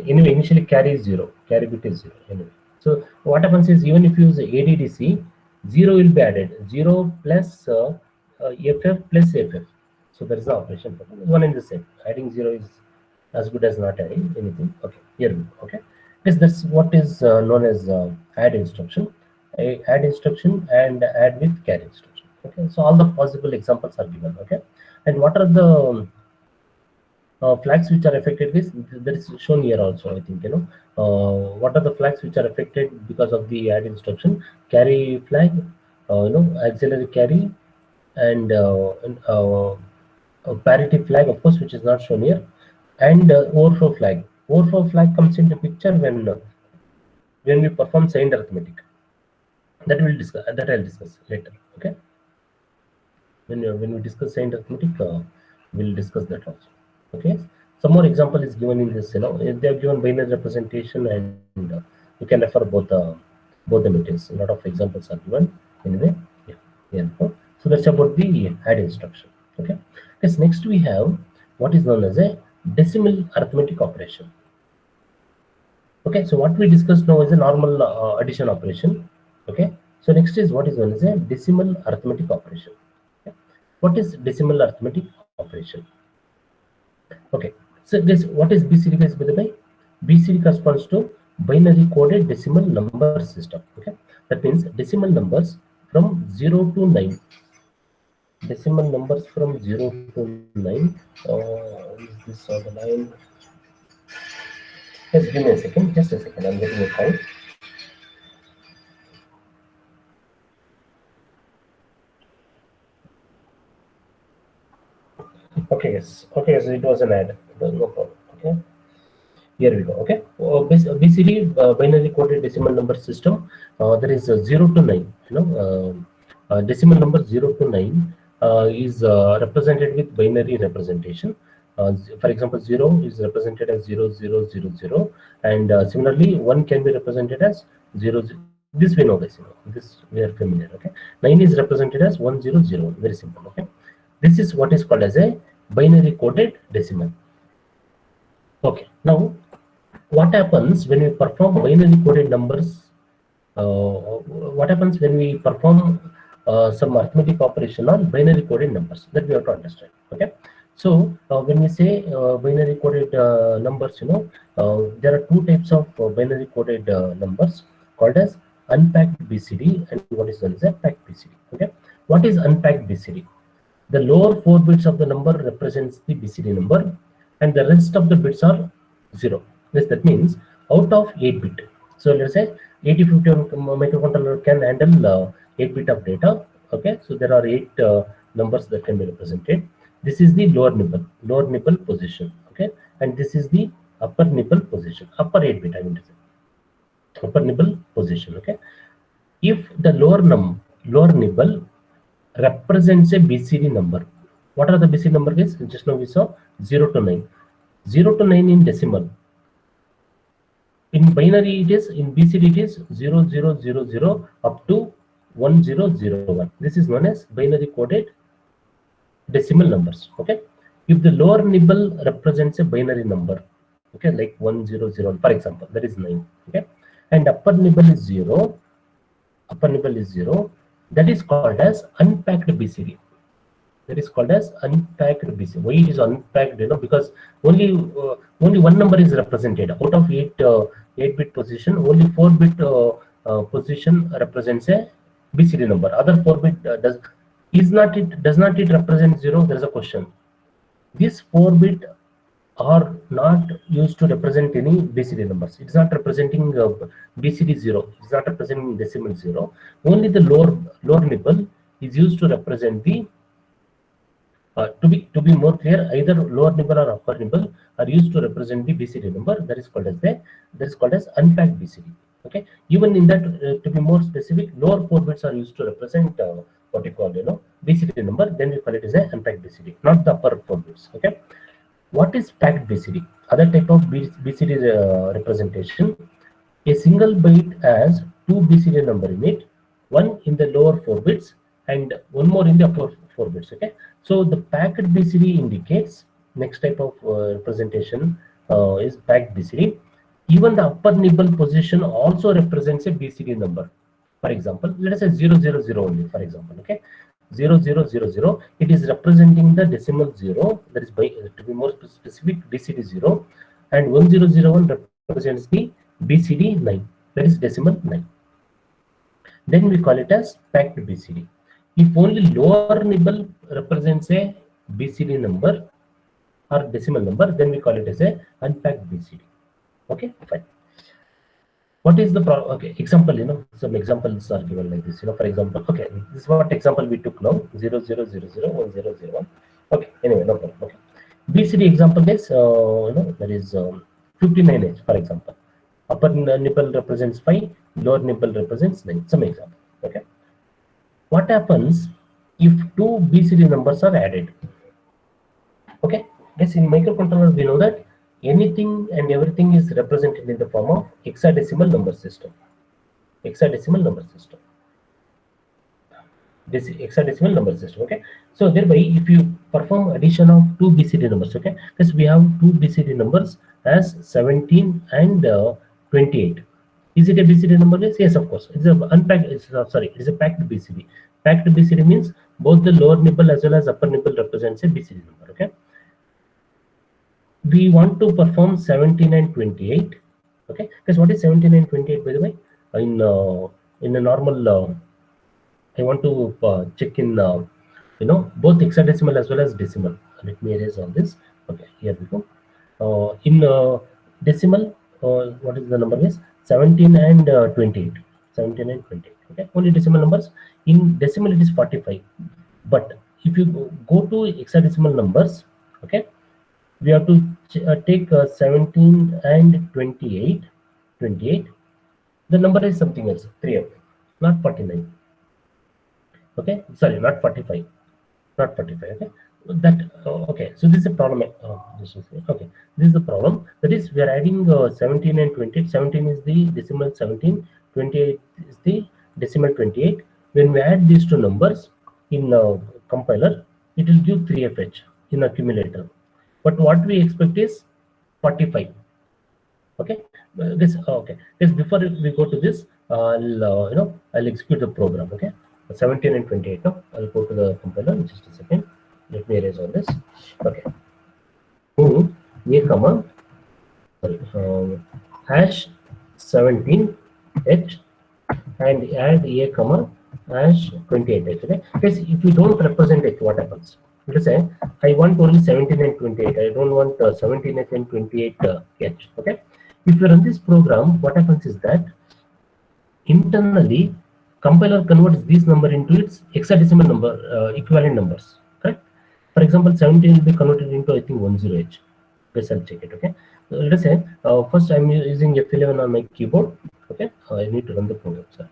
anyway initially carry is 0, carry bit is 0 anyway. So what happens is even if you use ADDC, 0 will be added, 0 plus FF plus FF. So there is the operation for one and the same. Adding 0 is as good as not adding anything. Okay, here we go. Okay, yes, that's what is known as add instruction. Add instruction and add with carry instruction. Okay, so all the possible examples are given. Okay, and what are the flags which are affected with that is shown here also. I think what are the flags which are affected because of the add instruction: carry flag, auxiliary carry, and parity flag, of course, which is not shown here, and overflow flag. Overflow flag comes into picture when we perform signed arithmetic. That will discuss. That I'll discuss later. Okay. When we discuss signed arithmetic, we'll discuss that also. Okay. Some more example is given in this. They have given binary representation, and you can refer both the materials. A lot of examples are given anyway. Yeah. So that's about the add instruction. Okay. Yes. Next we have what is known as a decimal arithmetic operation. Okay. So what we discussed now is a normal addition operation. Okay. So next is what is known as a decimal arithmetic operation. Okay. What is decimal arithmetic operation? Okay. So this what is BCD guys, by the way? BCD corresponds to binary coded decimal number system. Okay. That means decimal numbers from 0 to 9. Decimal numbers from 0 to 9. Is this on the line? Just give me a second. Just a second. I'm getting a call. Okay, yes. Okay, yes, it was an ad. No problem. Okay. Here we go. Okay. BCD binary coded decimal number system. There is 0 to 9. Decimal number 0 to 9 is represented with binary representation. For example, 0 is represented as 0000, and similarly 1 can be represented as 0. This we know this. This we are familiar. Okay. 9 is represented as 100. Very simple. Okay. This is what is called as a binary coded decimal. Okay. Now, what happens when we perform binary coded numbers? What happens when we perform some arithmetic operation on binary coded numbers? That we have to understand. Okay. So when we say binary coded numbers, there are two types of binary coded numbers called as unpacked BCD and what is known as a packed BCD. Okay. What is unpacked BCD? The lower 4 bits of the number represents the BCD number, and the rest of the bits are 0. Yes, that means out of 8 bit. So let's say 8051 microcontroller can handle 8 bit of data. Okay, so there are 8 numbers that can be represented. This is the lower nibble position. Okay, and this is the upper nibble position. Upper 8 bit, I mean to say. Upper nibble position. Okay, if the lower nibble represents a BCD number. What are the BCD number guys? Just now we saw 0 to 9. 0 to 9 in decimal. In binary it is, in BCD it is 0000 up to 1001. This is known as binary coded decimal numbers. Okay. If the lower nibble represents a binary number, okay, like 100, for example, that is 9. Okay. And upper nibble is 0. Upper nibble is 0. That is called as unpacked BCD. That is called as unpacked BCD. Why it is unpacked? Because only one number is represented out of 8-bit position. Only 4-bit position represents a BCD number. Other 4-bit does not it represent 0? There is a question. These 4-bit are not used to represent any BCD numbers. It's not representing BCD 0. It's not representing decimal 0. Only the lower nibble is used to represent the to be more clear, either lower nibble or upper nibble are used to represent the BCD number. That is called as unpacked BCD. Okay, even in that, to be more specific, lower 4 bits are used to represent what you call, BCD number. Then we call it as a unpacked BCD, not the upper 4 bits. Okay, what is packed BCD? Other type of BCD representation. A single byte has two BCD number in it, one in the lower 4 bits and one more in the upper 4 bits. Okay, so the packed BCD indicates next type of representation is packed BCD. Even the upper nibble position also represents a BCD number. For example, let us say 000 only, for example. Okay, 0000, it is representing the decimal 0, that is, by to be more specific, BCD 0, and 1001 represents the BCD 9, that is decimal 9. Then we call it as packed BCD. If only lower nibble represents a BCD number or decimal number, then we call it as a unpacked BCD. Okay, fine. What is the problem? Okay, example, some examples are given like this. For example, okay, this is what example we took now, 00001001. Okay, anyway, no problem. Okay, BCD example is, there is 59H, for example. Upper nibble represents 5, lower nibble represents 9. Some example. Okay, what happens if two BCD numbers are added? Okay, yes, in microcontroller we know that anything and everything is represented in the form of hexadecimal number system. Hexadecimal number system. This hexadecimal number system. Okay, so thereby, if you perform addition of two BCD numbers, okay, because we have two BCD numbers as 17 and 28. Is it a BCD number? Yes, of course. It's a unpacked. It is a packed BCD. Packed BCD means both the lower nibble as well as upper nibble represents a BCD number. Okay. We want to perform 17 and 28. Okay, because what is 17 and 28, by the way? In a normal, I want to check in both hexadecimal as well as decimal. Let me erase all this. Okay, here we go. In decimal, what is the number is 17 and 28. 17 and 28. Okay, only decimal numbers. In decimal it is 45. But if you go to hexadecimal numbers, okay, we have to take 17 and 28. The number is something else, 3 of it, not 49. Okay, sorry, not 45, not 45. Okay, that okay. So this is a problem. Okay, this is the problem. That is, we are adding 17 and 28. 17 is the decimal 17. 28 is the decimal 28. When we add these two numbers in compiler, it will give 3FH in accumulator. But what we expect is 45. Okay, this okay. This, before we go to this, I'll execute the program. Okay, 17 and 28. No, I'll go to the compiler. Just a second. Let me erase all this. Okay. Move a comma. Sorry. Hash 17H and add a comma hash 28H. Okay. Because if you don't represent it, what happens? Let us say I want only 17 and 28. I don't want 17H and 28H. Okay. If you run this program, what happens is that internally compiler converts this number into its hexadecimal number equivalent numbers. Correct. For example, 17 will be converted into, I think, 10H. Let's check it. Okay. So let us say first I'm using F11 on my keyboard. Okay. I need to run the program. Sir.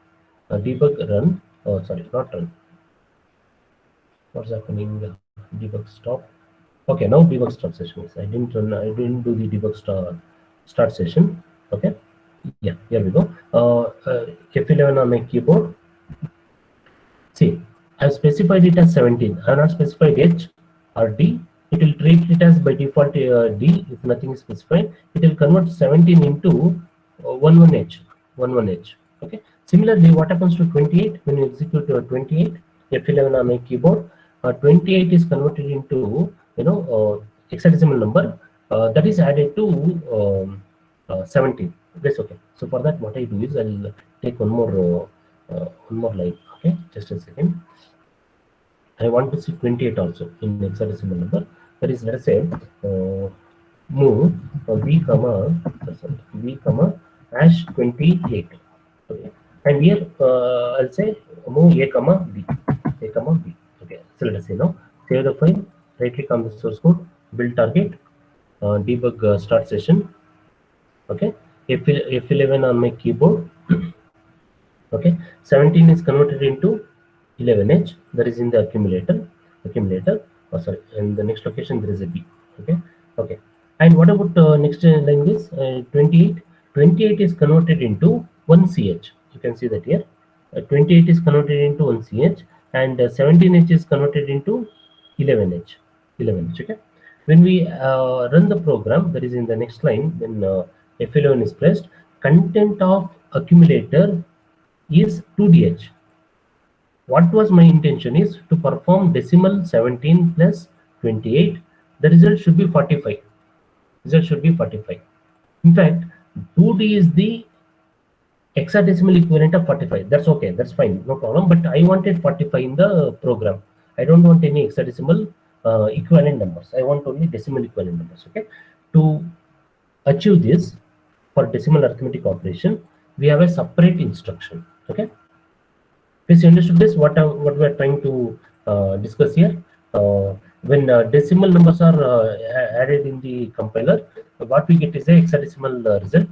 Debug run. Sorry, not run. What's happening? Debug stop. Okay, now debug start session. I didn't run. I didn't do the debug start session. Okay. Yeah, here we go. F11 on my keyboard. See, I have specified it as 17. I have not specified H or D. It will treat it as by default D if nothing is specified. It will convert 17 into 11H. 11H. Okay. Similarly, what happens to 28 when you execute 28? F11 on my keyboard. 28 is converted into hexadecimal number that is added to 17. That's okay. So for that, what I do is I'll take one more line. Okay, just a second. I want to see 28 also in hexadecimal number. That is, let us say move v comma hash 28. Okay, and here I'll say move a comma b. Okay, so let us say now save the file. Right click on the source code, build target, debug start session. Okay, F11 on my keyboard. Okay, 17 is converted into 11H, that is in the accumulator. Oh, sorry, in the next location there is a B. Okay, okay. And what about next line is 28? 28 is converted into 1CH. You can see that here. 28 is converted into 1CH, and 17H is converted into 11H. 11H. Okay. When we run the program, that is in the next line, when F11 is pressed, content of accumulator is 2DH. What was my intention is to perform decimal 17 plus 28. The result should be 45. Result should be 45. In fact, 2D is the hexadecimal equivalent of 45. That's okay. That's fine. No problem. But I wanted 45 in the program. I don't want any hexadecimal equivalent numbers. I want only decimal equivalent numbers. Okay. To achieve this, for decimal arithmetic operation, we have a separate instruction. Okay. Please you understood this, what we are trying to discuss here. When decimal numbers are added in the compiler, what we get is a hexadecimal result.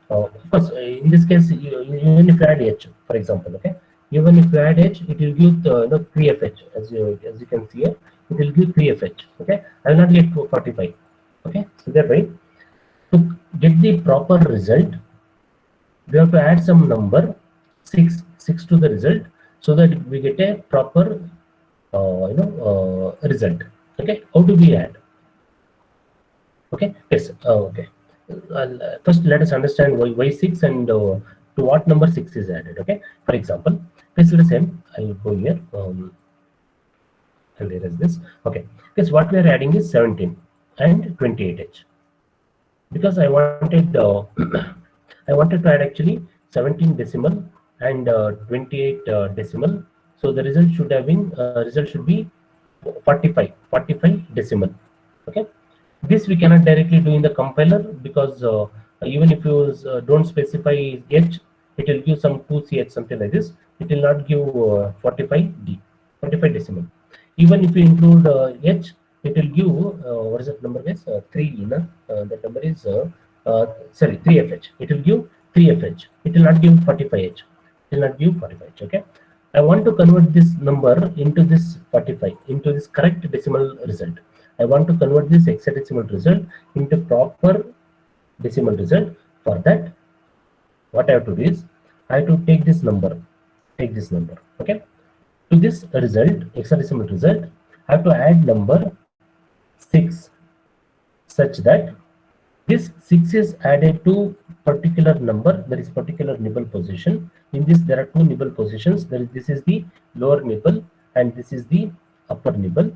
Of course, in this case, even if you add h, for example, okay, even if you add h, it will give 3fh, as you can see here, it will give 3fh. Okay, I will not get 45. Okay, so that right. To get the proper result, we have to add some number 6 to the result, so that we get a proper result. Okay, how do we add? Okay, yes, okay. First let us understand why 6 and to what number 6 is added. Okay, for example, please listen, I will go here and there is this. Okay, because what we are adding is 17 and 28h, because I wanted I wanted to add actually 17 decimal and 28 decimal. So the result should have been result should be 45 decimal. Okay, this we cannot directly do in the compiler, because even if you don't specify h, it will give some 2ch, something like this. It will not give 45 decimal. Even if you include h, it will give what is that number, guys? 3. That number is sorry, 3fh. It will give 3fh. It will not give 45h. It will not give 45h. Okay, I want to convert this number into this 45, into this correct decimal result. I want to convert this hexadecimal result into proper decimal result. For that, what I have to do is I have to take this number. Okay, to this result, hexadecimal result, I have to add number 6, such that this 6 is added to particular number, that is particular nibble position. In this there are 2 nibble positions. This is the lower nibble and this is the upper nibble.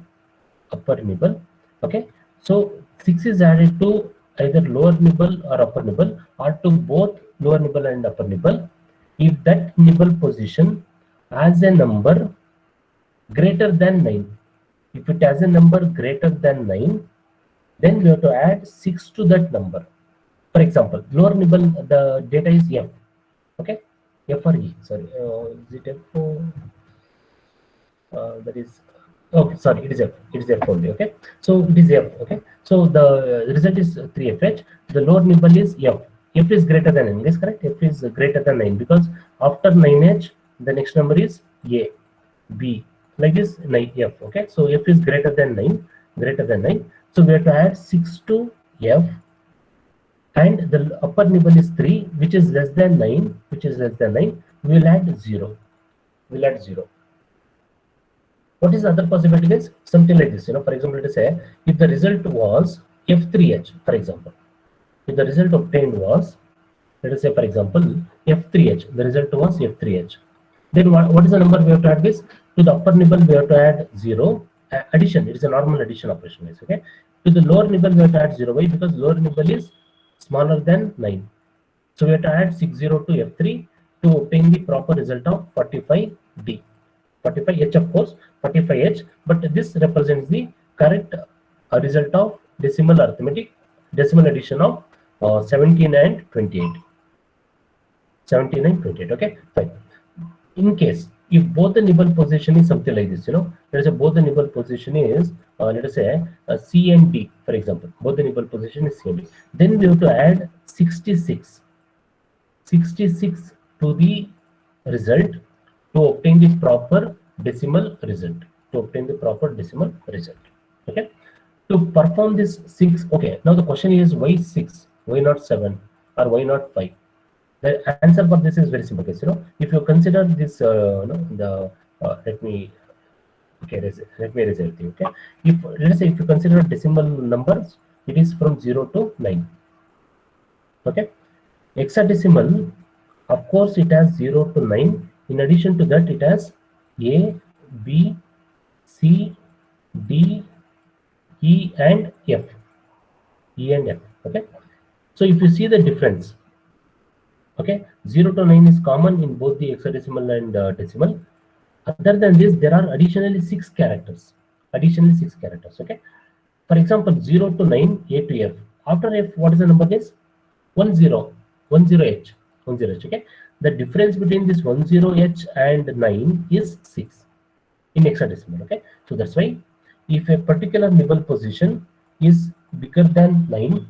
Okay, so 6 is added to either lower nibble or upper nibble, or to both lower nibble and upper nibble, if that nibble position has a number greater than 9. If it has a number greater than 9, then we have to add 6 to that number. For example, lower nibble, the data is f. Okay, f or e, sorry, is it f? That is, okay, sorry, it is f only. Okay, so it is f. Okay, so the result is 3fh. The lower nibble is f. F is greater than 9. Is correct? F is greater than 9, because after 9h, the next number is a, b, like this, 9f. Okay, so f is greater than 9. So we have to add 6 to f, and the upper nibble is 3, which is less than 9. We will add 0. What is the other possibility, guys? Something like this. For example, let us say if the result was f3h, for example, if the result obtained was, let us say, for example, f3h, the result was f3h, then what is the number we have to add? This to the upper nibble we have to add 0. Addition, it is a normal addition operation. Okay, to the lower nibble we have to add 0. Why? Because lower nibble is smaller than 9. So we have to add 60 to f3 to obtain the proper result of 45d. 45h, of course, 45h, but this represents the correct result of decimal addition of 17 and 28. Okay, fine. In case if both the nibble position is something like this, let us say both the nibble position is let us say C and D, for example, both the nibble position is C and D, then we have to add 66 66 to the result to obtain the proper decimal result. To obtain the proper decimal result. Okay. To perform this 6, okay. Now the question is why 6? Why not 7? Or why not 5? The answer for this is very simple. Guys. If you consider this, let me let me result you. Okay, if let's say if you consider decimal numbers, it is from 0 to 9. Okay, hexadecimal, of course, it has 0 to 9. In addition to that, it has A, B, C, D, E, and F. E and F. Okay, so if you see the difference, okay, 0 to 9 is common in both the hexadecimal and decimal. Other than this, there are additionally 6 characters. Additionally 6 characters. Okay. For example, 0 to 9, A to F. After F, what is the number? Is 10, 10H, 10H. Okay. The difference between this 10H and 9 is 6 in hexadecimal. Okay. So that's why if a particular nibble position is bigger than 9,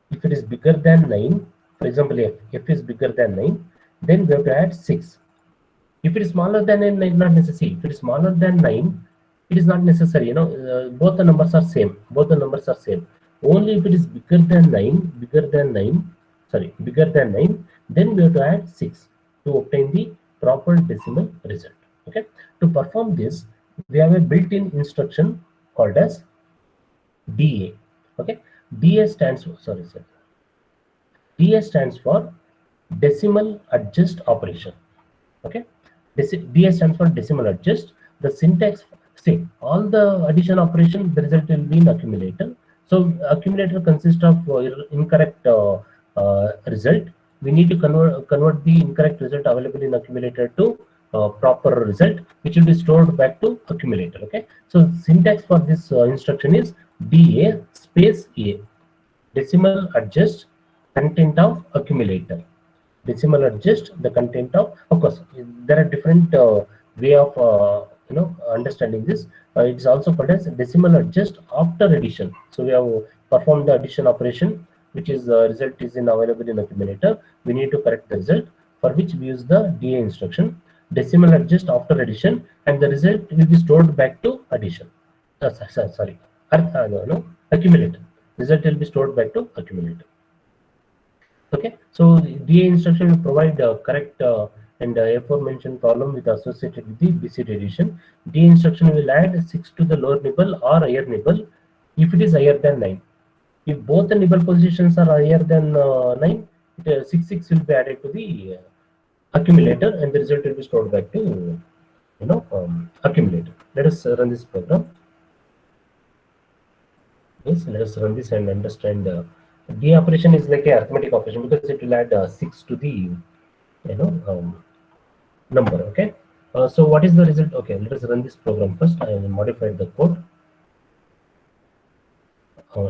if it is bigger than 9, for example, F is bigger than 9, then we have to add 6. If it is smaller than 9, not necessary. If it is smaller than 9, it is not necessary. Both the numbers are same. Both the numbers are same. Only if it is bigger than 9, bigger than 9, then we have to add 6 to obtain the proper decimal result. Okay. To perform this, we have a built-in instruction called as DA. Okay. DA stands for DA stands for decimal adjust operation. Okay. DA stands for decimal adjust. The syntax, see, all the addition operation, the result will be in accumulator. So accumulator consists of incorrect result. We need to convert the incorrect result available in accumulator to proper result, which will be stored back to accumulator. Okay. So syntax for this instruction is DA space A, decimal adjust content of accumulator. Decimal adjust the content of course there are different way of understanding this. It's also called as decimal adjust after addition. So we have performed the addition operation, which is result is available in accumulator. We need to correct the result, for which we use the DA instruction, decimal adjust after addition, and the result will be stored back to addition. Accumulator. Result will be stored back to accumulator. Okay, so DA instruction will provide correct and aforementioned column with associated with the BCD addition. DA instruction will add 6 to the lower nibble or higher nibble if it is higher than 9. If both the nibble positions are higher than 9, 6 will be added to the accumulator, and the result will be stored back to accumulator. Let us run this program. Yes, let us run this and understand. DA operation is like a arithmetic operation because it will add 6 to the number. Okay. So what is the result? Okay, let us run this program first. I will modify the code.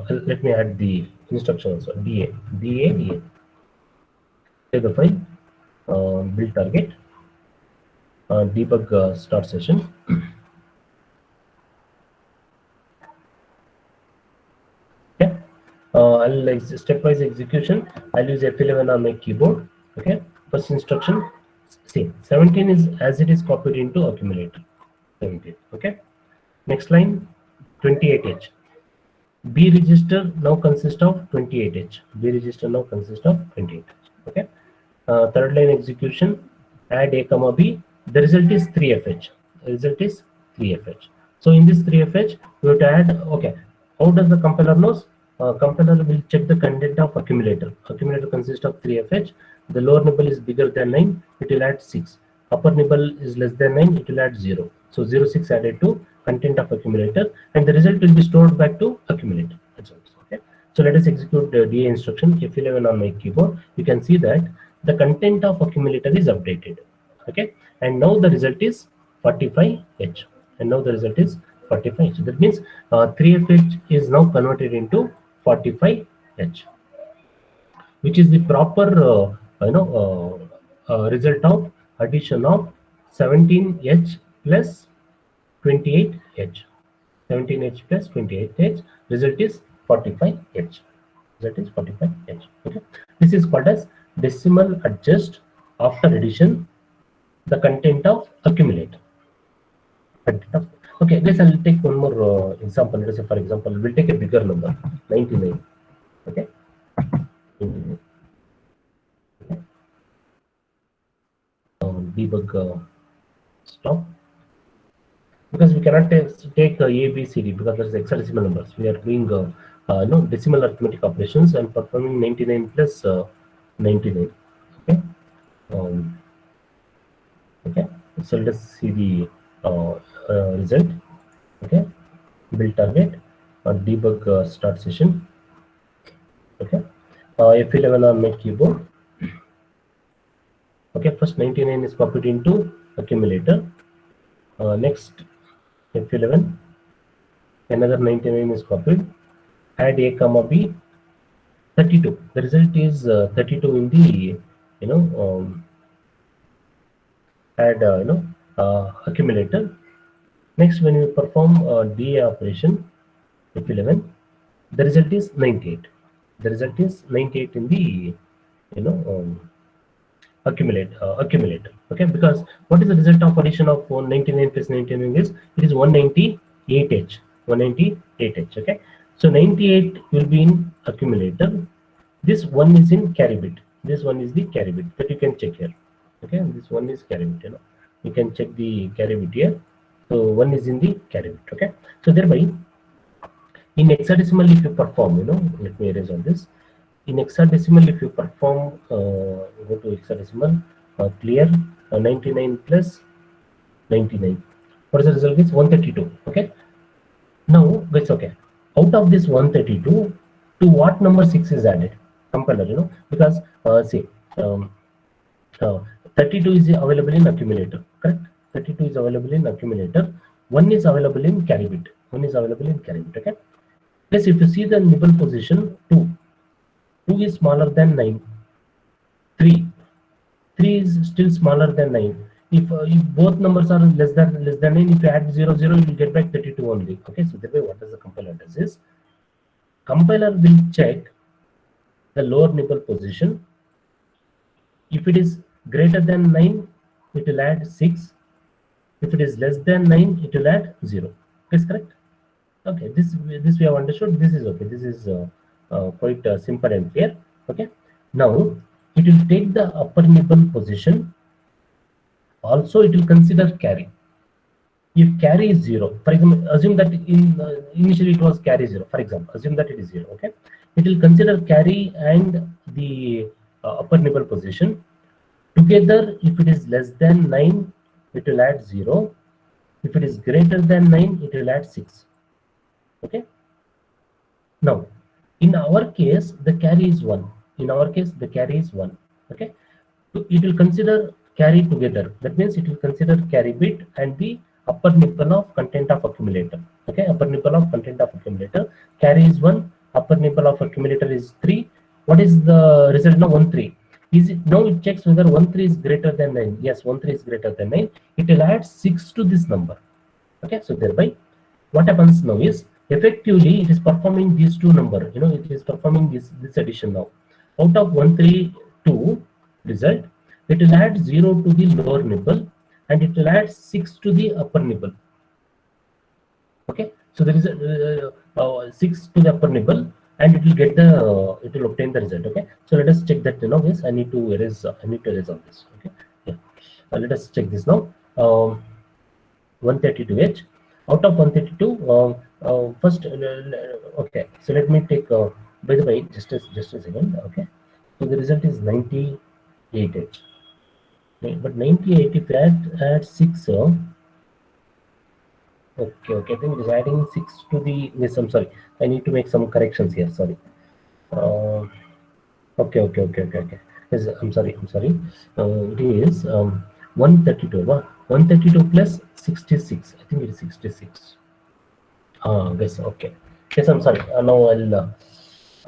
Let me add the instruction also. DA. Save the file. Build target. Debug start session. I'll stepwise execution. I'll use F11 on my keyboard. Okay. First instruction. See, 17 is as it is copied into accumulator. 17. Okay. Next line, 28H. B register now consists of 28H. B register now consists of 28H. Okay. Third line execution. Add A comma B. The result is 3FH. The result is 3FH. So in this 3FH, we have to add. Okay. How does the compiler knows? Compiler will check the content of accumulator. Accumulator consists of 3FH. The lower nibble is bigger than 9, it will add 6. Upper nibble is less than 9, it will add 0. So 0, 6 added to content of accumulator, and the result will be stored back to accumulator. That's all. Okay. So let us execute the DA instruction. F11 on my keyboard. You can see that the content of accumulator is updated. Okay. And now the result is 45H. And now the result is 45H. That means 3FH is now converted into 45H, which is the proper result of addition of 17H plus 28H. 17H plus 28H. Result is 45H. Result is 45H. Okay. This is called as decimal adjust after addition the content of accumulator. Okay, guys, I'll take one more example. Let us say, for example, we'll take a bigger number, 99. Okay. Debug stop, because we cannot take A, B, C, D because there's hexadecimal numbers. We are doing no decimal arithmetic operations and performing 99 plus 99. Okay. Okay. So let us see the result. Okay. Build target or debug start session. Okay. F11 on my keyboard. Okay. First 99 is copied into accumulator. Next F11, another 99 is copied. Add A comma B, 32. The result is 32 in the add accumulator. Next, when we perform DA operation, F11, the result is 98. The result is 98 in the accumulator. Okay, because what is the result of addition of 199 plus 99 is it is 198H. 198H. Okay, so 98 will be in accumulator. This one is in carry bit. This one is the carry bit that you can check here. Okay, this one is carry bit. You can check the carry bit here. So one is in the carry bit. Okay, so thereby in hexadecimal if you perform, let me erase all this. In hexadecimal if you perform, go to hexadecimal, clear 99 plus 99. What is the result? Is 132. Okay. Now it's okay. Out of this 132, to what number 6 is added? Compiler, because say 32 is available in accumulator, correct? 32 is available in accumulator. 1 is available in carry bit. 1 is available in carry bit. Okay. Yes, if you see the nibble position, 2 is smaller than 9. 3 is still smaller than 9. If both numbers are less than 9, if you add 0, 0, you will get back 32 only. Okay, so therefore what does the compiler does is, compiler will check the lower nibble position. If it is greater than 9, it will add 6. If it is less than 9, it will add 0. Is correct? Okay, this we have understood. This is okay. This is quite simple and clear. Okay, now it will take the upper nibble position. Also, it will consider carry. If carry is 0, for example, assume that initially it was carry 0. For example, assume that it is 0. Okay, it will consider carry and the upper nibble position together. If it is less than 9, it will add 0. If it is greater than 9, it will add 6. Okay. Now, in our case, the carry is 1. In our case, the carry is 1. Okay. So it will consider carry together. That means it will consider carry bit and the upper nibble of content of accumulator. Okay. Upper nibble of content of accumulator. Carry is 1. Upper nibble of accumulator is 3. What is the result now? 1, 3. Is it now? It checks whether 1, 3 is greater than 9. Yes, 1, 3 is greater than 9. It will add 6 to this number. Okay. So thereby, what happens now is, effectively it is performing these two numbers. It is performing this addition now. Out of 132 result, it will add 0 to the lower nibble and it will add 6 to the upper nibble. Okay, so there is a 6 to the upper nibble and it will get the it will obtain the result. Okay, so let us check that. Yes, I need to erase all this. Okay, yeah, let us check this now. 132H. Out of 132, first, okay, so let me take, by the way, just a second. Okay, so the result is 98H. Okay, but 98, if you add 6, okay, I think it is adding 6 to the, yes, I'm sorry, I need to make some corrections here, sorry. Okay. Yes, I'm sorry. It is 132. 132 plus 66. I think it is 66. Yes. Okay. Yes, I'm sorry. Now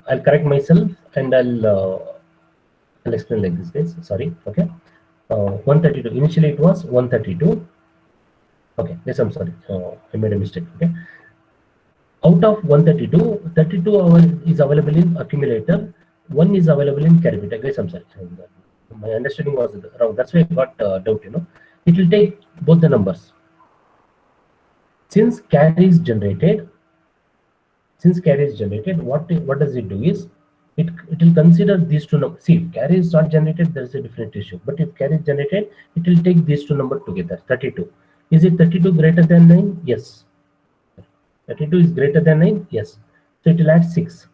I'll correct myself and I'll explain like this, guys. Sorry. Okay. 132. Initially it was 132. Okay. Yes, I'm sorry. I made a mistake. Okay. Out of 132, 32 is available in accumulator. 1 is available in carry bit. Guys, I'm sorry. My understanding was wrong. That's why I got doubt, It will take both the numbers. Since carry is generated, what does it do is, it will consider these two numbers. See, if carry is not generated, there is a different issue. But if carry is generated, it will take these two numbers together, 32. Is it 32 greater than 9? Yes. 32 is greater than 9? Yes. So it will add 6.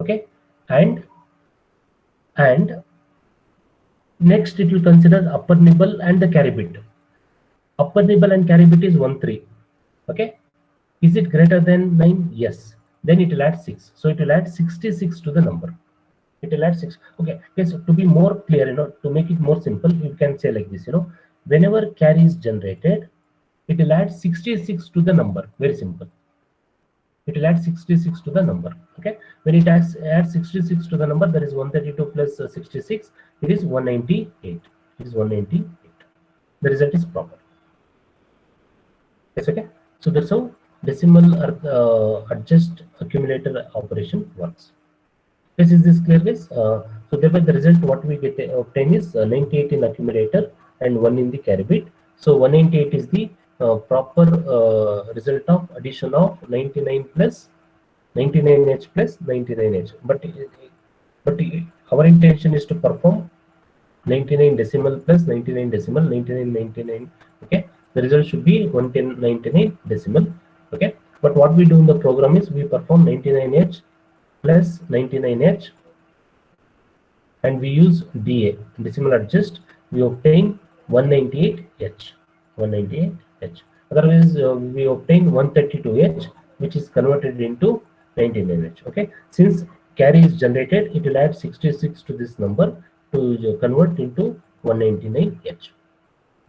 Okay. And next it will consider upper nibble and the carry bit. Upper nibble and carry bit is 1, 3. Okay. Is it greater than 9? Yes. Then it will add 6. So it will add 66 to the number. It will add 6. Okay. Yes. To be more clear, to make it more simple, you can say like this, whenever carry is generated, it will add 66 to the number. Very simple. It will add 66 to the number. Okay. When it adds 66 to the number, there is 132 plus 66. It is 198. It is 198. The result is proper. Yes. Okay. So that's how decimal adjust accumulator operation works. Yes, is this clear, guys? So thereby the result what we get obtain is 98 in accumulator and 1 in the carry bit. So 198 is the proper result of addition of 99 plus 99H plus 99H. But our intention is to perform 99 decimal plus 99 decimal, 99. Okay. The result should be 199 decimal. Okay. But what we do in the program is we perform 99H plus 99H and we use DA, decimal adjust. We obtain 198H. 198H. Otherwise, we obtain 132H, which is converted into 99H. Okay. Since carry is generated, it will add 66 to this number to convert into 199H.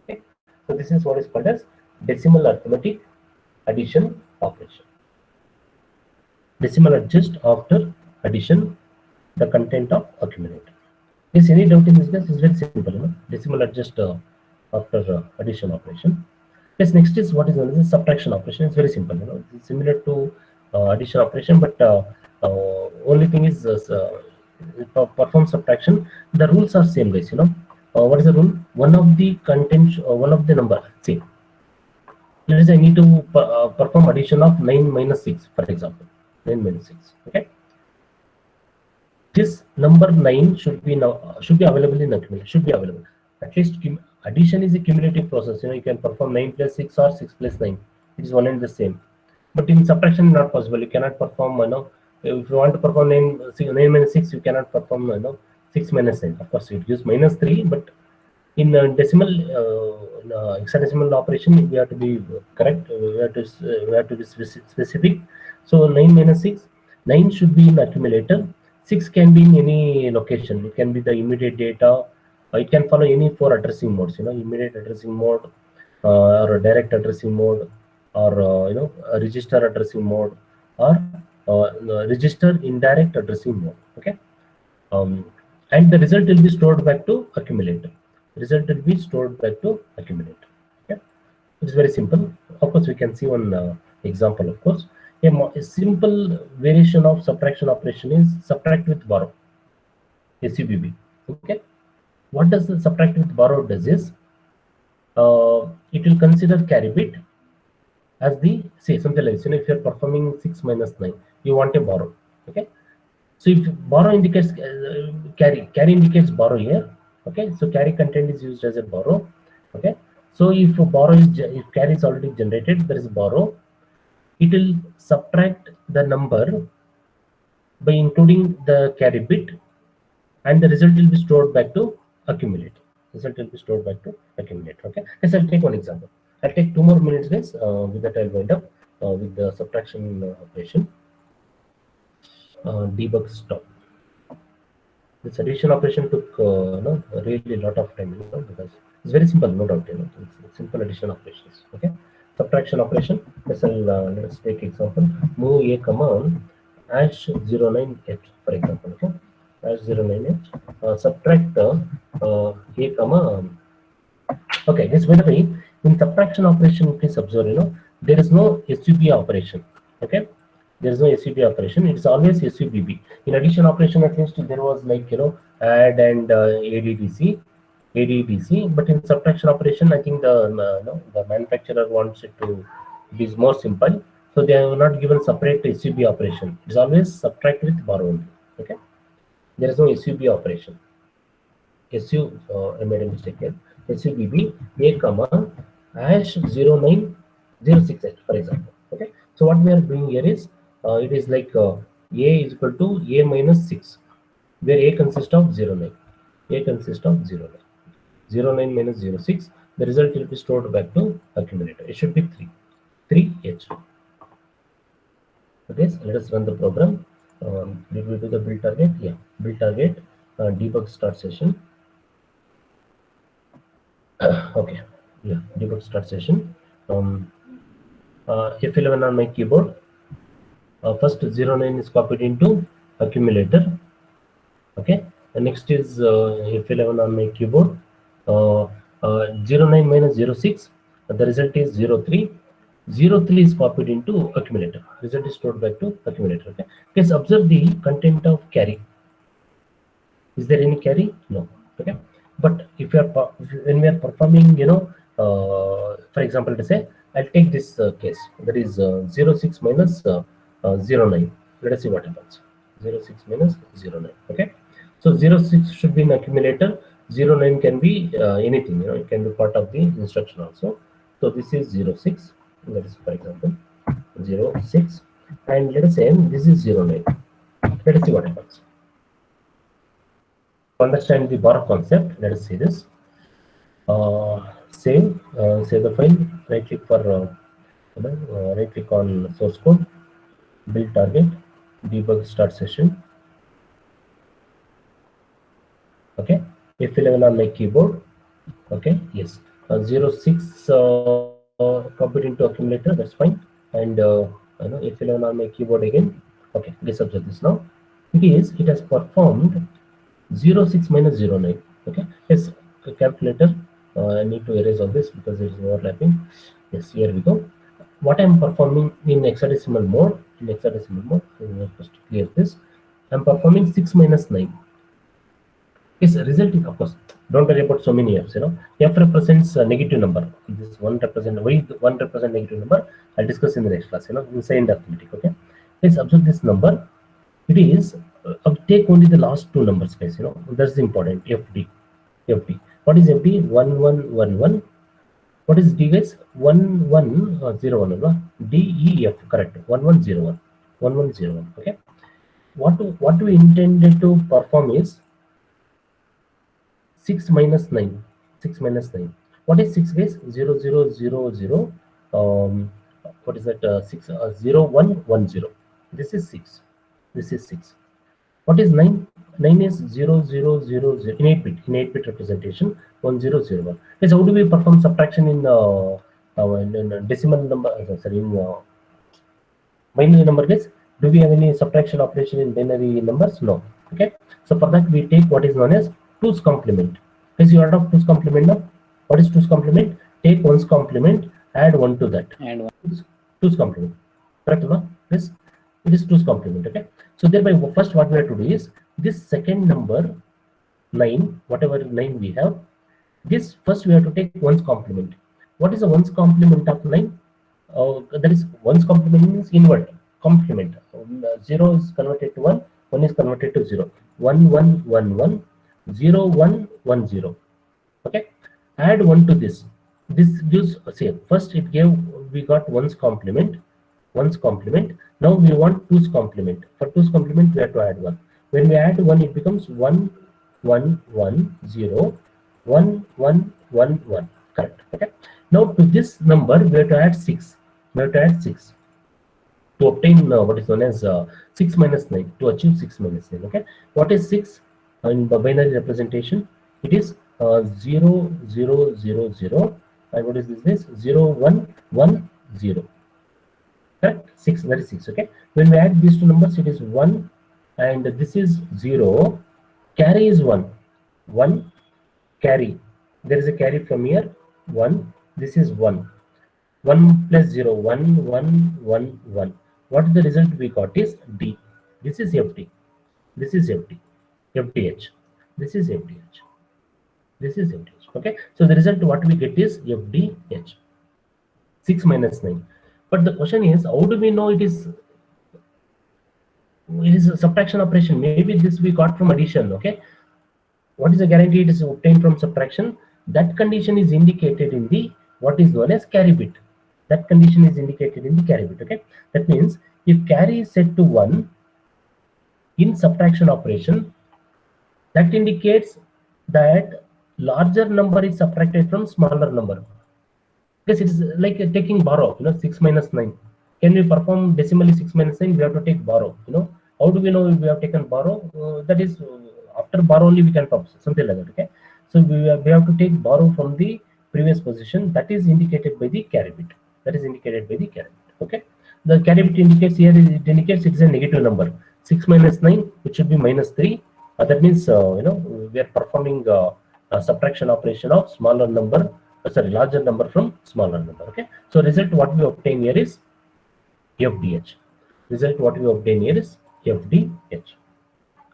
Okay. So this is what is called as decimal arithmetic addition operation. Decimal adjust after addition the content of accumulator. Is any doubt in this? It's very simple. Decimal adjust after addition operation. Yes, next is what is known as subtraction operation. It's very simple. It's similar to addition operation, but only thing is perform subtraction. The rules are same, guys. What is the rule? One of the content, one of the number. See, let us say I need to perform addition of 9 minus 6, for example. 9 minus 6. Okay. This number 9 should be available in accumulator. Should be available. At least addition is a cumulative process. You can perform 9 plus 6 or 6 plus 9. It is one and the same. But in subtraction, not possible. You cannot perform. If you want to perform 9 minus 6, you cannot perform 6 minus 9. Of course, it gives minus 3. But in decimal, hexadecimal operation, we have to be correct. We have to be specific. So 9 minus 6, 9 should be in accumulator. 6 can be in any location. It can be the immediate data. It can follow any 4 addressing modes. Immediate addressing mode, or a direct addressing mode, or a register addressing mode, or register indirect addressing mode. Okay. And the result will be stored back to accumulator. Result will be stored back to accumulator. Okay. It's very simple. Of course, we can see one example. Of course. A simple variation of subtraction operation is subtract with borrow, SUBB. Okay. What does the subtract with borrow does is, it will consider carry bit as the, say something like this, if you're performing 6 minus 9, you want a borrow. Okay. So if borrow indicates carry indicates borrow here. Okay. So carry content is used as a borrow. Okay. So if carry is already generated, there is borrow. It will subtract the number by including the carry bit, and the result will be stored back to accumulator. Result will be stored back to accumulator. Okay. Let's take one example. I'll take 2 more minutes, guys. With that, I'll wind up with the subtraction operation. Debug stop. This addition operation took really a lot of time, because it's very simple, no doubt. It's simple addition operations. Okay. Subtraction operation. Let's take example. Move a command hash 09H, for example. Okay. Hash 09H. Subtract a command. Okay. This by the way, in subtraction operation, please observe. There is no SUB operation. Okay. There is no SUB operation. It's always SUBB. In addition operation, at least there was like, add and ADDC, ADDC. But in subtraction operation, I think the manufacturer wants it to be more simple. So they have not given separate SUB operation. It's always subtract with borrow only. Okay. There is no SUB operation. I made a mistake here. SUBB A comma hash 0906, for example. Okay. So what we are doing here is it is like A is equal to A minus 6, where A consists of 09. A consists of 09. 09 minus 06. The result will be stored back to accumulator. It should be 3. 3H. Okay, so let us run the program. Did we do the build target? Yeah, build target, debug start session. Okay, yeah, debug start session. F11 on my keyboard. First 09 is copied into accumulator. Okay, the next is F11 on my keyboard. 09 minus 06. The result is 03. 03 is copied into accumulator. Result is stored back to accumulator. Okay. Please observe the content of carry. Is there any carry? No. Okay. But if you are when we are performing, for example, let's say I'll take this case, that is 06 minus 09. Let us see what happens. 06 minus 09. Okay. So 06 should be in accumulator. 09 can be anything. It can be part of the instruction also. So this is 06. That is, for example, 06, and let us say this is 09. Let us see what happens. To understand the borrow concept, let us see this. Save the file. Right click for right click on source code, build target, debug start session. Okay, F11 on my keyboard. Okay, yes, 06 copied into accumulator. That's fine. And F11 on my keyboard again. Okay, let's observe this now. It has performed 06 minus 09. Okay, yes, calculator. I need to erase all this because it is overlapping. Yes, here we go. What I am performing in hexadecimal mode. Let me first clear this. I am performing 6 minus 9. Yes, result is, of course, don't worry about so many F's. F represents a negative number. This one represent negative number. I'll discuss in the next class. Inside arithmetic. Okay. Let's observe this number. It is take only the last two numbers, guys. That's important. FD. What is FD? 1111. What is D, guys? 1101. DEF. Correct. 1101. 1101. Okay. What we intended to perform is 6 minus 9. 6 minus 9. What is 6, guys? 0000. What is that? 6 0110. This is 6. This is 6. What is 9? 9 is 0000 in 8-bit representation. 1001. Yes, how do we perform subtraction in decimal number? Sorry, in binary number, guys? Do we have any subtraction operation in binary numbers? No. Okay. So for that we take what is known as 2's complement. Is you heard of 2's complement now? What is 2's complement? Take 1's complement, add 1 to that.
And
2's complement. Correct, no? Yes. It is 2's complement. Okay. So thereby, first what we have to do is this second number 9, whatever 9 we have, this first we have to take 1's complement. What is the 1's complement of 9? That is 1's complement means invert complement. 0 is converted to 1, 1 is converted to 0. 1 1 1 1 0 1 1 0. Okay. Add 1 to this. This gives, say, first it gave, we got 1's complement. 1's complement. Now we want 2's complement. For 2's complement, we have to add 1. When we add 1, it becomes 1 1 1 0 1 1 1 1. Correct. Okay. Now to this number, we have to add 6. We have to add 6 to obtain what is known as 6 minus 9, to achieve 6 minus 9. Okay. What is 6 in the binary representation? It is 0 0 0 0, and what is this? 0 1 1 0. Correct. 6. That is 6. Okay. When we add these two numbers, it is 1, and this is 0. Carry is 1. 1 carry. There is a carry from here. 1. This is 1. 1 plus 0. 1 1 1 1. what is the result we got is D. This is FD. This is FD. FDH. This is FDH. This is FDH. Okay. So the result what we get is FDH. 6 minus 9. But the question is, how do we know it is a subtraction operation? Maybe this we got from addition. Okay. What is the guarantee it is obtained from subtraction? That condition is indicated in the what is known as carry bit. That condition is indicated in the carry bit. Okay. That means if carry is set to 1 in subtraction operation, that indicates that larger number is subtracted from smaller number. Because it is like taking borrow, 6 minus 9. Can we perform decimally 6 minus 9? We have to take borrow, How do we know if we have taken borrow? That is, after borrow only we can perform something like that, okay? So we have to take borrow from the previous position. That is indicated by the carry bit. That is indicated by the carry bit, okay? The carry bit indicates here, it indicates it is a negative number. 6 minus 9, it should be minus 3. That means, we are performing a subtraction operation of smaller number, larger number from smaller number, okay? So result what we obtain here is FDH. Result what we obtain here is FDH,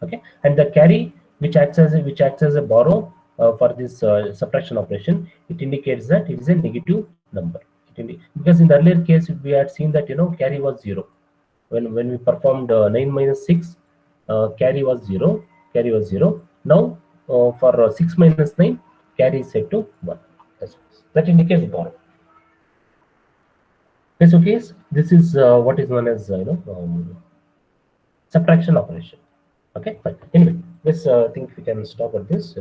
okay? And the carry which acts as a borrow for this subtraction operation, it indicates that it is a negative number. Because in the earlier case we had seen that carry was 0. When we performed 9 minus 6, carry was 0. Carry was 0. Now for 6 minus 9, carry is set to 1. That indicates borrow. This case, this is what is known as subtraction operation. Okay, fine. Anyway, this think we can stop at this.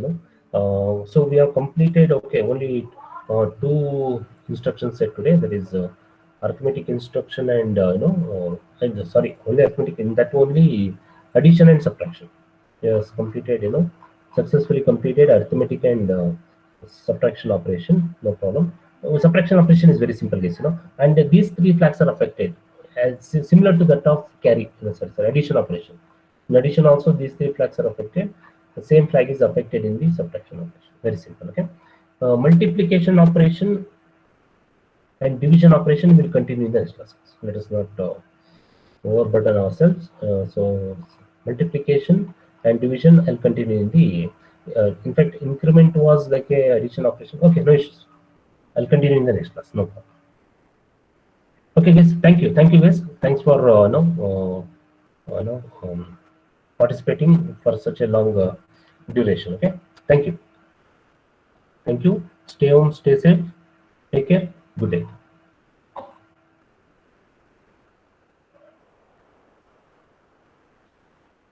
So we have completed. Okay, only 2 instructions set today. That is arithmetic instruction and sorry, only arithmetic. In that only addition and subtraction. Yes, completed. Successfully completed arithmetic and subtraction operation. No problem. Subtraction operation is very simple, guys. And these 3 flags are affected, as similar to that of carry. Addition operation. In addition, also these 3 flags are affected. The same flag is affected in the subtraction operation. Very simple. Okay. Multiplication operation and division operation will continue in the next classes. Let us not overburden ourselves. So multiplication and division I'll continue in the. In fact, increment was like a addition operation. Okay, no issues. I'll continue in the next class. No problem. Okay, guys. Thank you, guys. Thanks for participating for such a long duration. Okay. Thank you. Stay home. Stay safe. Take care. Good day.